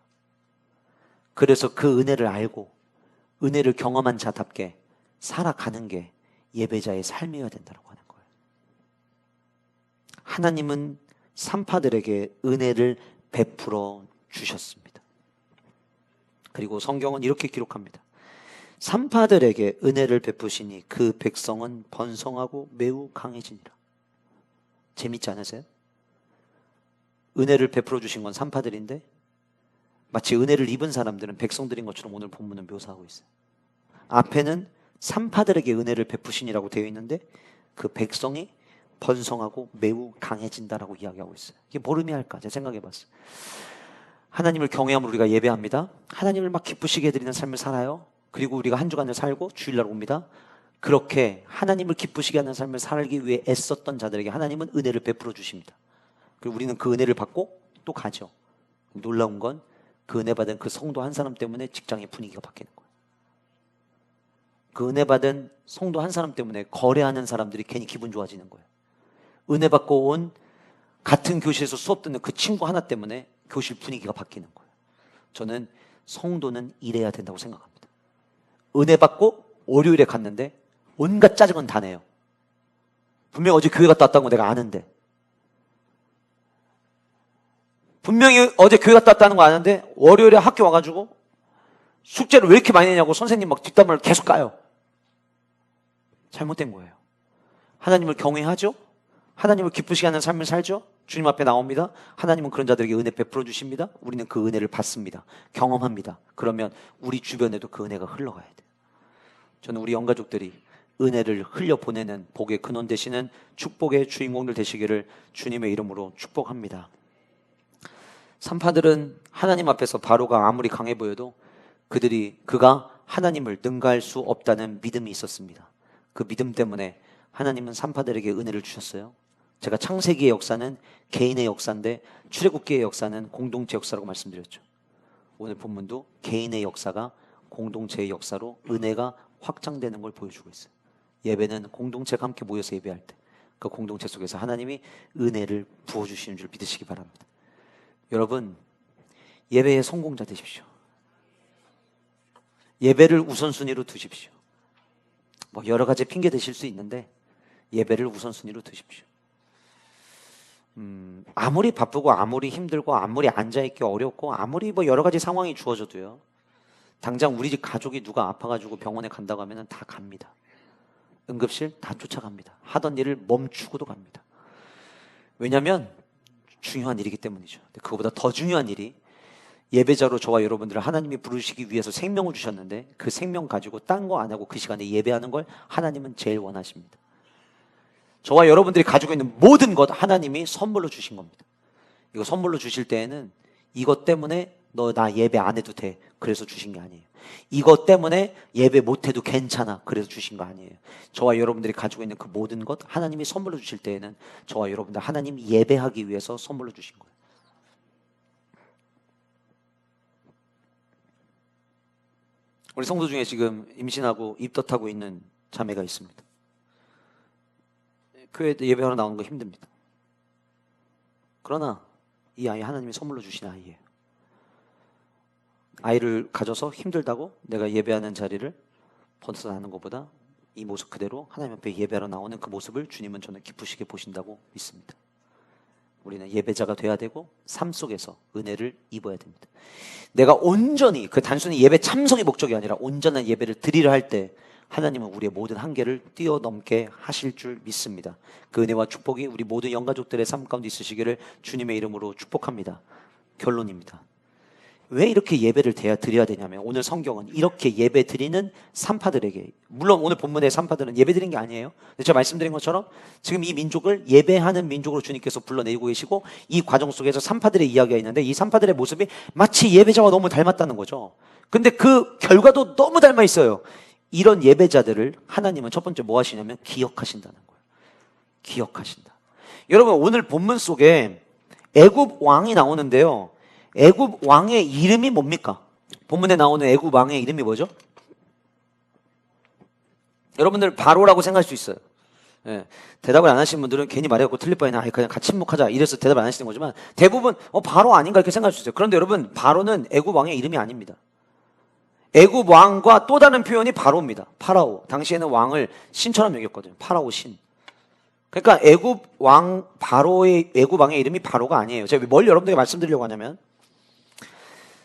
그래서 그 은혜를 알고 은혜를 경험한 자답게 살아가는 게 예배자의 삶이어야 된다고 하는 거예요. 하나님은 산파들에게 은혜를 베풀어 주셨습니다. 그리고 성경은 이렇게 기록합니다. 산파들에게 은혜를 베푸시니 그 백성은 번성하고 매우 강해지니라. 재밌지 않으세요? 은혜를 베풀어 주신 건 산파들인데 마치 은혜를 입은 사람들은 백성들인 것처럼 오늘 본문은 묘사하고 있어요. 앞에는 산파들에게 은혜를 베푸시니라고 되어 있는데 그 백성이 번성하고 매우 강해진다라고 이야기하고 있어요. 이게 뭘 의미할까? 제가 생각해 봤어요. 하나님을 경외함으로 우리가 예배합니다. 하나님을 막 기쁘시게 해드리는 삶을 살아요. 그리고 우리가 한 주간을 살고 주일날 옵니다. 그렇게 하나님을 기쁘시게 하는 삶을 살기 위해 애썼던 자들에게 하나님은 은혜를 베풀어 주십니다. 그리고 우리는 그 은혜를 받고 또 가죠. 놀라운 건 그 은혜 받은 그 성도 한 사람 때문에 직장의 분위기가 바뀌는 거예요. 그 은혜 받은 성도 한 사람 때문에 거래하는 사람들이 괜히 기분 좋아지는 거예요. 은혜 받고 온 같은 교실에서 수업 듣는 그 친구 하나 때문에 교실 분위기가 바뀌는 거예요. 저는 성도는 이래야 된다고 생각합니다. 은혜 받고 월요일에 갔는데 온갖 짜증은 다 내요. 분명히 어제 교회 갔다 왔다는 거 내가 아는데. 분명히 어제 교회 갔다 왔다는 거 아는데 월요일에 학교 와가지고 숙제를 왜 이렇게 많이 내냐고 선생님 막 뒷담화를 계속 까요. 잘못된 거예요. 하나님을 경외하죠? 하나님을 기쁘시게 하는 삶을 살죠? 주님 앞에 나옵니다. 하나님은 그런 자들에게 은혜 베풀어 주십니다. 우리는 그 은혜를 받습니다. 경험합니다. 그러면 우리 주변에도 그 은혜가 흘러가야 돼요. 저는 우리 영가족들이 은혜를 흘려보내는 복의 근원 되시는 축복의 주인공들 되시기를 주님의 이름으로 축복합니다. 산파들은 하나님 앞에서 바로가 아무리 강해 보여도 그가 하나님을 능가할 수 없다는 믿음이 있었습니다. 그 믿음 때문에 하나님은 산파들에게 은혜를 주셨어요. 제가 창세기의 역사는 개인의 역사인데 출애굽기의 역사는 공동체 역사라고 말씀드렸죠. 오늘 본문도 개인의 역사가 공동체의 역사로 은혜가 확장되는 걸 보여주고 있어요. 예배는 공동체가 함께 모여서 예배할 때 그 공동체 속에서 하나님이 은혜를 부어주시는 줄 믿으시기 바랍니다. 여러분, 예배의 성공자 되십시오. 예배를 우선순위로 두십시오. 뭐 여러 가지 핑계 대실 수 있는데 예배를 우선순위로 두십시오. 아무리 바쁘고 아무리 힘들고 아무리 앉아있기 어렵고 아무리 뭐 여러 가지 상황이 주어져도요, 당장 우리 집 가족이 누가 아파가지고 병원에 간다고 하면 다 갑니다. 응급실 다 쫓아갑니다. 하던 일을 멈추고도 갑니다. 왜냐하면 중요한 일이기 때문이죠. 그거보다 더 중요한 일이 예배자로 저와 여러분들을 하나님이 부르시기 위해서 생명을 주셨는데 그 생명 가지고 딴 거 안 하고 그 시간에 예배하는 걸 하나님은 제일 원하십니다. 저와 여러분들이 가지고 있는 모든 것 하나님이 선물로 주신 겁니다. 이거 선물로 주실 때에는 이것 때문에 너 나 예배 안 해도 돼, 그래서 주신 게 아니에요. 이것 때문에 예배 못 해도 괜찮아, 그래서 주신 거 아니에요. 저와 여러분들이 가지고 있는 그 모든 것 하나님이 선물로 주실 때에는 저와 여러분들 하나님 예배하기 위해서 선물로 주신 거예요. 우리 성도 중에 지금 임신하고 입덧하고 있는 자매가 있습니다. 교회에 예배하러 나오는 거 힘듭니다. 그러나 이 아이 하나님이 선물로 주신 아이예요. 아이를 가져서 힘들다고 내가 예배하는 자리를 벗어나는 것보다 이 모습 그대로 하나님 앞에 예배하러 나오는 그 모습을 주님은 저는 기쁘시게 보신다고 믿습니다. 우리는 예배자가 돼야 되고 삶 속에서 은혜를 입어야 됩니다. 내가 온전히, 그 단순히 예배 참석이 목적이 아니라 온전한 예배를 드리려 할 때 하나님은 우리의 모든 한계를 뛰어넘게 하실 줄 믿습니다. 그 은혜와 축복이 우리 모든 영가족들의 삶 가운데 있으시기를 주님의 이름으로 축복합니다. 결론입니다. 왜 이렇게 예배를 드려야 되냐면, 오늘 성경은 이렇게 예배 드리는 산파들에게, 물론 오늘 본문의 산파들은 예배 드린 게 아니에요. 근데 제가 말씀드린 것처럼 지금 이 민족을 예배하는 민족으로 주님께서 불러내고 계시고, 이 과정 속에서 산파들의 이야기가 있는데 이 산파들의 모습이 마치 예배자와 너무 닮았다는 거죠. 근데 그 결과도 너무 닮아 있어요. 이런 예배자들을 하나님은 첫 번째 뭐 하시냐면 기억하신다는 거예요. 기억하신다. 여러분, 오늘 본문 속에 애굽 왕이 나오는데요, 애굽 왕의 이름이 뭡니까? 본문에 나오는 애굽 왕의 이름이 뭐죠? 여러분들 바로라고 생각할 수 있어요. 예, 대답을 안 하시는 분들은 괜히 말해갖고 틀릴 바에는 그냥 같이 침묵하자 이래서 대답을 안 하시는 거지만, 대부분 바로 아닌가 이렇게 생각할 수 있어요. 그런데 여러분, 바로는 애굽 왕의 이름이 아닙니다. 애굽 왕과 또 다른 표현이 바로입니다. 파라오. 당시에는 왕을 신처럼 여겼거든요. 파라오 신. 그러니까 애굽 왕의 이름이 바로가 아니에요. 제가 뭘 여러분들에게 말씀드리려고 하냐면,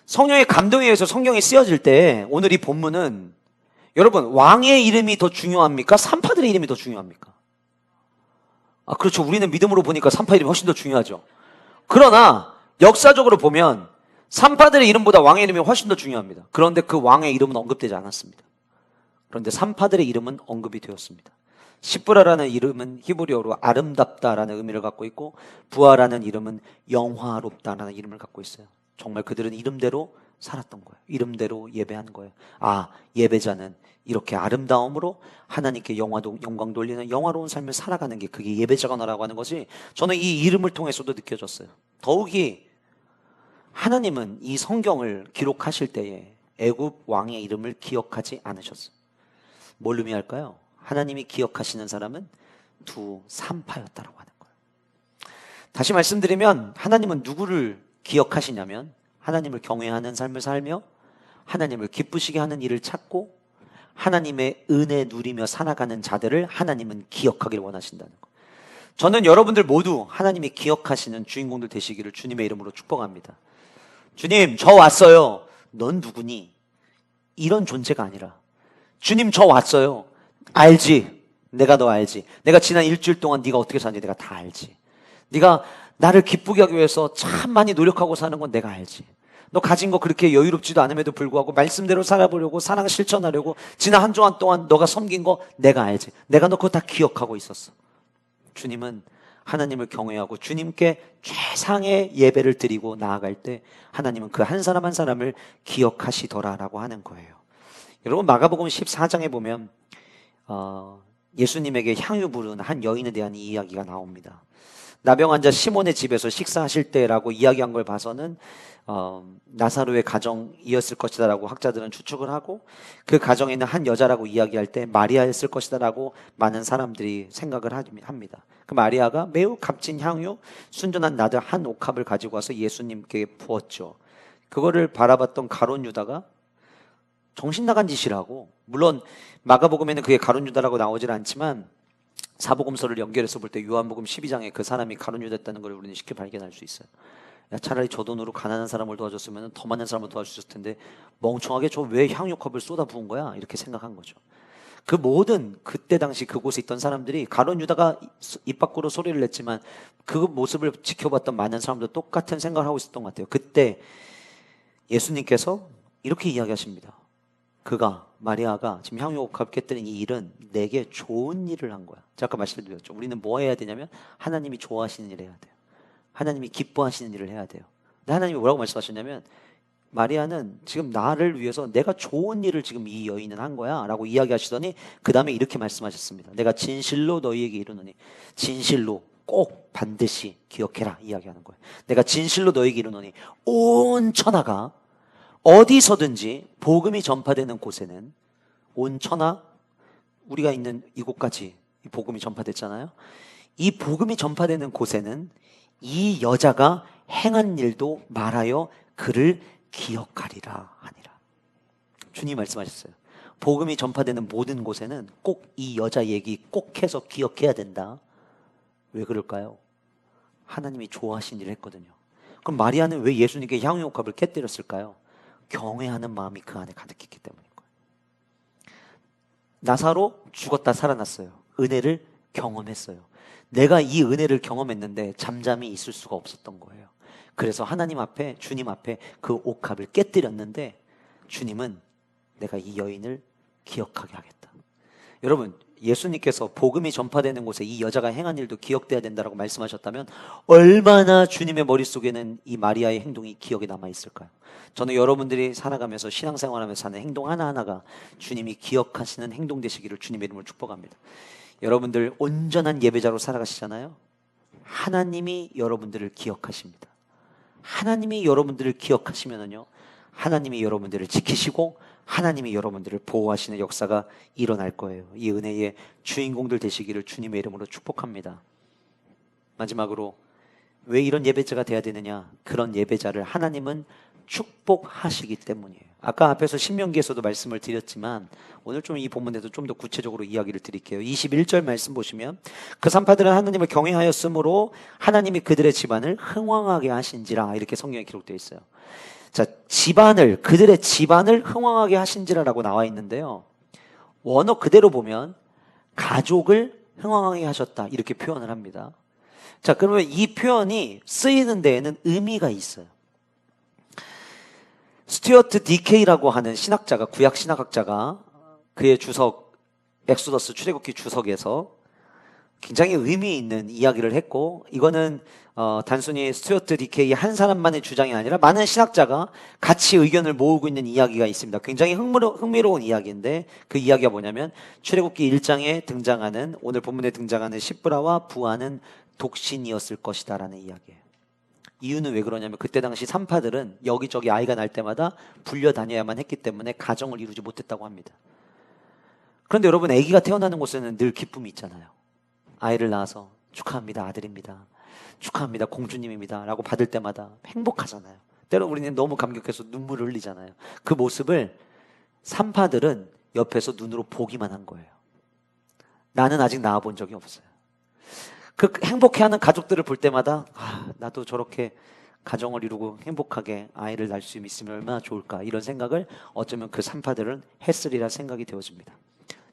성령의 감동에 의해서 성경이 쓰여질 때 오늘 이 본문은, 여러분, 왕의 이름이 더 중요합니까? 산파들의 이름이 더 중요합니까? 그렇죠. 우리는 믿음으로 보니까 산파 이름이 훨씬 더 중요하죠. 그러나 역사적으로 보면 산파들의 이름보다 왕의 이름이 훨씬 더 중요합니다. 그런데 그 왕의 이름은 언급되지 않았습니다. 그런데 산파들의 이름은 언급이 되었습니다. 시브라라는 이름은 히브리어로 아름답다라는 의미를 갖고 있고, 부하라는 이름은 영화롭다라는 이름을 갖고 있어요. 정말 그들은 이름대로 살았던 거예요. 이름대로 예배한 거예요. 예배자는 이렇게 아름다움으로 하나님께 영광 돌리는 영화로운 삶을 살아가는 게, 그게 예배자구나라고 하는 것이 저는 이 이름을 통해서도 느껴졌어요. 더욱이 하나님은 이 성경을 기록하실 때에 애굽 왕의 이름을 기억하지 않으셨어요. 뭘 의미할까요? 하나님이 기억하시는 사람은 두 산파였다라고 하는 거예요. 다시 말씀드리면, 하나님은 누구를 기억하시냐면, 하나님을 경외하는 삶을 살며 하나님을 기쁘시게 하는 일을 찾고 하나님의 은혜 누리며 살아가는 자들을 하나님은 기억하기를 원하신다는 것. 저는 여러분들 모두 하나님이 기억하시는 주인공들 되시기를 주님의 이름으로 축복합니다. 주님, 저 왔어요. 넌 누구니? 이런 존재가 아니라, 주님, 저 왔어요. 알지? 내가 너 알지? 내가 지난 일주일 동안 네가 어떻게 사는지 내가 다 알지. 네가 나를 기쁘게 하기 위해서 참 많이 노력하고 사는 건 내가 알지. 너 가진 거 그렇게 여유롭지도 않음에도 불구하고 말씀대로 살아보려고, 사랑 실천하려고 지난 한 주간 동안 너가 섬긴 거 내가 알지. 내가 너 그거 다 기억하고 있었어. 주님은 하나님을 경외하고 주님께 최상의 예배를 드리고 나아갈 때 하나님은 그 한 사람 한 사람을 기억하시더라라고 하는 거예요. 여러분, 마가복음 14장에 보면 예수님에게 향유 부른 한 여인에 대한 이야기가 나옵니다. 나병 환자 시몬의 집에서 식사하실 때라고 이야기한 걸 봐서는 나사로의 가정이었을 것이다 라고 학자들은 추측을 하고, 그 가정에 있는 한 여자라고 이야기할 때 마리아였을 것이다 라고 많은 사람들이 생각을 합니다. 그 마리아가 매우 값진 향유, 순전한 나드 한 옥합을 가지고 와서 예수님께 부었죠. 그거를 바라봤던 가룟 유다가 정신 나간 짓이라고, 물론 마가복음에는 그게 가룟 유다라고 나오질 않지만 사복음서를 연결해서 볼 때 요한복음 12장에 그 사람이 가룟 유다였다는 걸 우리는 쉽게 발견할 수 있어요. 야, 차라리 저 돈으로 가난한 사람을 도와줬으면 더 많은 사람을 도와주셨을 텐데 멍청하게 저 왜 향유컵을 쏟아 부은 거야? 이렇게 생각한 거죠. 그 모든 그때 당시 그곳에 있던 사람들이, 가룟 유다가 입 밖으로 소리를 냈지만 그 모습을 지켜봤던 많은 사람도 똑같은 생각을 하고 있었던 것 같아요. 그때 예수님께서 이렇게 이야기하십니다. 마리아가 지금 향유옥합 깨뜨린 이 일은 내게 좋은 일을 한 거야. 제가 아까 말씀드렸죠. 우리는 뭐 해야 되냐면 하나님이 좋아하시는 일을 해야 돼요. 하나님이 기뻐하시는 일을 해야 돼요. 근데 하나님이 뭐라고 말씀하셨냐면, 마리아는 지금 나를 위해서 내가 좋은 일을 지금 이 여인은 한 거야 라고 이야기하시더니 그 다음에 이렇게 말씀하셨습니다. 내가 진실로 너희에게 이르노니, 진실로 꼭 반드시 기억해라 이야기하는 거예요. 내가 진실로 너희에게 이르노니 온 천하가 어디서든지 복음이 전파되는 곳에는, 온 천하, 우리가 있는 이곳까지 복음이 전파됐잖아요. 이 복음이 전파되는 곳에는 이 여자가 행한 일도 말하여 그를 기억하리라 하니라. 주님 말씀하셨어요. 복음이 전파되는 모든 곳에는 꼭 이 여자 얘기 꼭 해서 기억해야 된다. 왜 그럴까요? 하나님이 좋아하신 일을 했거든요. 그럼 마리아는 왜 예수님께 향유옥합을 깨뜨렸을까요? 경외하는 마음이 그 안에 가득했기 때문인 거예요. 나사로 죽었다 살아났어요. 은혜를 경험했어요. 내가 이 은혜를 경험했는데 잠잠히 있을 수가 없었던 거예요. 그래서 하나님 앞에, 주님 앞에 그 옥합을 깨뜨렸는데 주님은 내가 이 여인을 기억하게 하겠다. 여러분, 예수님께서 복음이 전파되는 곳에 이 여자가 행한 일도 기억돼야 된다고 말씀하셨다면 얼마나 주님의 머릿속에는 이 마리아의 행동이 기억에 남아있을까요? 저는 여러분들이 살아가면서 신앙생활하면서 하는 행동 하나하나가 주님이 기억하시는 행동 되시기를 주님의 이름으로 축복합니다. 여러분들 온전한 예배자로 살아가시잖아요. 하나님이 여러분들을 기억하십니다. 하나님이 여러분들을 기억하시면은요, 하나님이 여러분들을 지키시고 하나님이 여러분들을 보호하시는 역사가 일어날 거예요. 이 은혜의 주인공들 되시기를 주님의 이름으로 축복합니다. 마지막으로 왜 이런 예배자가 돼야 되느냐? 그런 예배자를 하나님은 축복하시기 때문이에요. 아까 앞에서 신명기에서도 말씀을 드렸지만 오늘 좀 이 본문에서 좀 더 구체적으로 이야기를 드릴게요. 21절 말씀 보시면, 그 산파들은 하나님을 경외하였으므로 하나님이 그들의 집안을 흥왕하게 하신지라, 이렇게 성경에 기록되어 있어요. 자, 그들의 집안을 흥왕하게 하신지라라고 나와 있는데요, 원어 그대로 보면 가족을 흥왕하게 하셨다 이렇게 표현을 합니다. 자, 그러면 이 표현이 쓰이는 데에는 의미가 있어요. 스튜어트 디케이라고 하는 신학자가, 구약 신학학자가 그의 주석, 엑소더스 출애굽기 주석에서 굉장히 의미 있는 이야기를 했고, 이거는 단순히 스튜어트 디케이 한 사람만의 주장이 아니라 많은 신학자가 같이 의견을 모으고 있는 이야기가 있습니다. 굉장히 흥미로운 이야기인데, 그 이야기가 뭐냐면 출애굽기 1장에 등장하는, 오늘 본문에 등장하는 시브라와 부하는 독신이었을 것이다 라는 이야기예요. 이유는 왜 그러냐면 그때 당시 산파들은 여기저기 아이가 날 때마다 불려다녀야만 했기 때문에 가정을 이루지 못했다고 합니다. 그런데 여러분, 아기가 태어나는 곳에는 늘 기쁨이 있잖아요. 아이를 낳아서 축하합니다, 아들입니다, 축하합니다, 공주님입니다 라고 받을 때마다 행복하잖아요. 때로 우리는 너무 감격해서 눈물을 흘리잖아요. 그 모습을 산파들은 옆에서 눈으로 보기만 한 거예요. 나는 아직 낳아본 적이 없어요. 그 행복해하는 가족들을 볼 때마다 나도 저렇게 가정을 이루고 행복하게 아이를 낳을 수 있으면 얼마나 좋을까, 이런 생각을 어쩌면 그 산파들은 했으리라 생각이 되어집니다.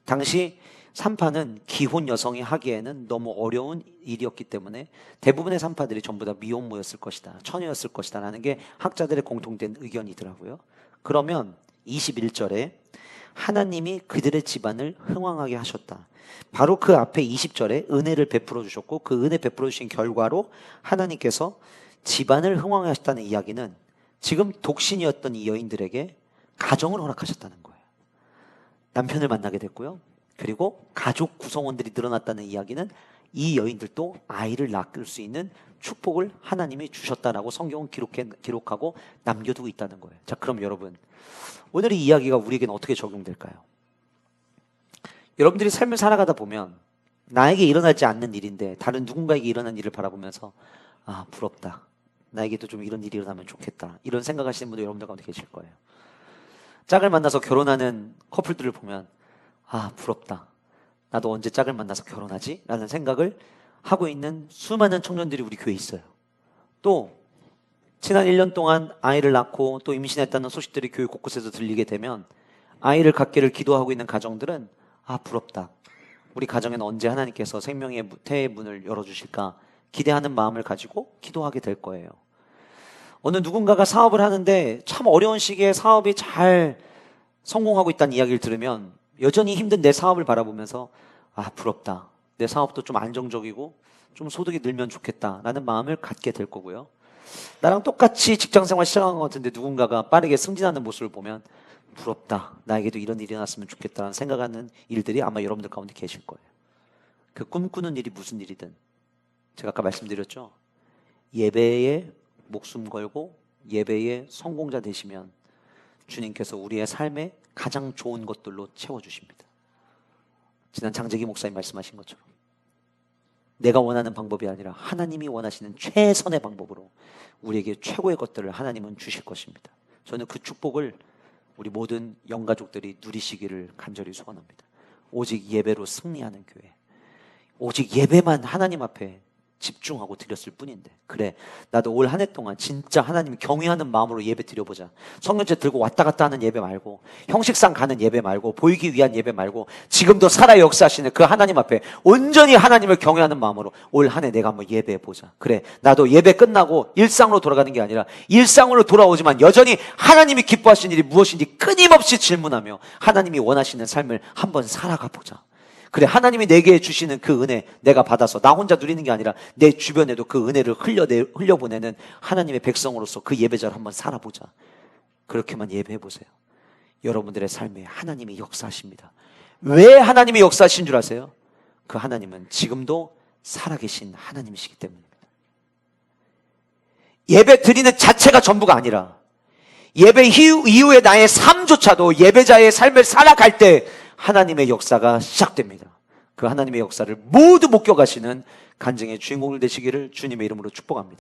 당시 산파는 기혼 여성이 하기에는 너무 어려운 일이었기 때문에 대부분의 산파들이 전부 다 미혼모였을 것이다, 처녀였을 것이다 라는 게 학자들의 공통된 의견이더라고요. 그러면 21절에 하나님이 그들의 집안을 흥왕하게 하셨다. 바로 그 앞에 20절에 은혜를 베풀어 주셨고, 그 은혜 베풀어 주신 결과로 하나님께서 집안을 흥왕하게 하셨다는 이야기는 지금 독신이었던 이 여인들에게 가정을 허락하셨다는 거예요. 남편을 만나게 됐고요. 그리고 가족 구성원들이 늘어났다는 이야기는 이 여인들도 아이를 낳을 수 있는 축복을 하나님이 주셨다라고 성경은 기록하고 남겨두고 있다는 거예요. 자, 그럼 여러분, 오늘 이 이야기가 우리에게는 어떻게 적용될까요? 여러분들이 삶을 살아가다 보면 나에게 일어나지 않는 일인데 다른 누군가에게 일어난 일을 바라보면서 부럽다, 나에게도 좀 이런 일이 일어나면 좋겠다, 이런 생각하시는 분들 여러분들 가운데 계실 거예요. 짝을 만나서 결혼하는 커플들을 보면 부럽다, 나도 언제 짝을 만나서 결혼하지? 라는 생각을 하고 있는 수많은 청년들이 우리 교회에 있어요. 또 지난 1년 동안 아이를 낳고 또 임신했다는 소식들이 교회 곳곳에서 들리게 되면 아이를 갖기를 기도하고 있는 가정들은 부럽다, 우리 가정에는 언제 하나님께서 생명의 태의 문을 열어주실까 기대하는 마음을 가지고 기도하게 될 거예요. 어느 누군가가 사업을 하는데 참 어려운 시기에 사업이 잘 성공하고 있다는 이야기를 들으면 여전히 힘든 내 사업을 바라보면서 부럽다, 내 사업도 좀 안정적이고 좀 소득이 늘면 좋겠다라는 마음을 갖게 될 거고요. 나랑 똑같이 직장생활 시작한 것 같은데 누군가가 빠르게 승진하는 모습을 보면 부럽다, 나에게도 이런 일이 일어났으면 좋겠다라는 생각하는 일들이 아마 여러분들 가운데 계실 거예요. 그 꿈꾸는 일이 무슨 일이든, 제가 아까 말씀드렸죠, 예배에 목숨 걸고 예배의 성공자 되시면 주님께서 우리의 삶에 가장 좋은 것들로 채워주십니다. 지난 장재기 목사님 말씀하신 것처럼 내가 원하는 방법이 아니라 하나님이 원하시는 최선의 방법으로 우리에게 최고의 것들을 하나님은 주실 것입니다. 저는 그 축복을 우리 모든 영가족들이 누리시기를 간절히 소원합니다. 오직 예배로 승리하는 교회, 오직 예배만 하나님 앞에 집중하고 드렸을 뿐인데, 그래, 나도 올 한 해 동안 진짜 하나님 경외하는 마음으로 예배 드려보자. 성경책 들고 왔다 갔다 하는 예배 말고, 형식상 가는 예배 말고, 보이기 위한 예배 말고, 지금도 살아 역사하시는 그 하나님 앞에 온전히 하나님을 경외하는 마음으로 올 한 해 내가 한번 예배해보자. 그래, 나도 예배 끝나고 일상으로 돌아가는 게 아니라 일상으로 돌아오지만 여전히 하나님이 기뻐하시는 일이 무엇인지 끊임없이 질문하며 하나님이 원하시는 삶을 한번 살아가 보자. 그래, 하나님이 내게 주시는 그 은혜 내가 받아서 나 혼자 누리는 게 아니라 내 주변에도 그 은혜를 흘려보내는 하나님의 백성으로서 그 예배자를 한번 살아보자. 그렇게만 예배해보세요. 여러분들의 삶에 하나님이 역사하십니다. 왜 하나님이 역사하신 줄 아세요? 그 하나님은 지금도 살아계신 하나님이시기 때문입니다. 예배 드리는 자체가 전부가 아니라 예배 이후에 나의 삶조차도 예배자의 삶을 살아갈 때 하나님의 역사가 시작됩니다. 그 하나님의 역사를 모두 목격하시는 간증의 주인공을 되시기를 주님의 이름으로 축복합니다.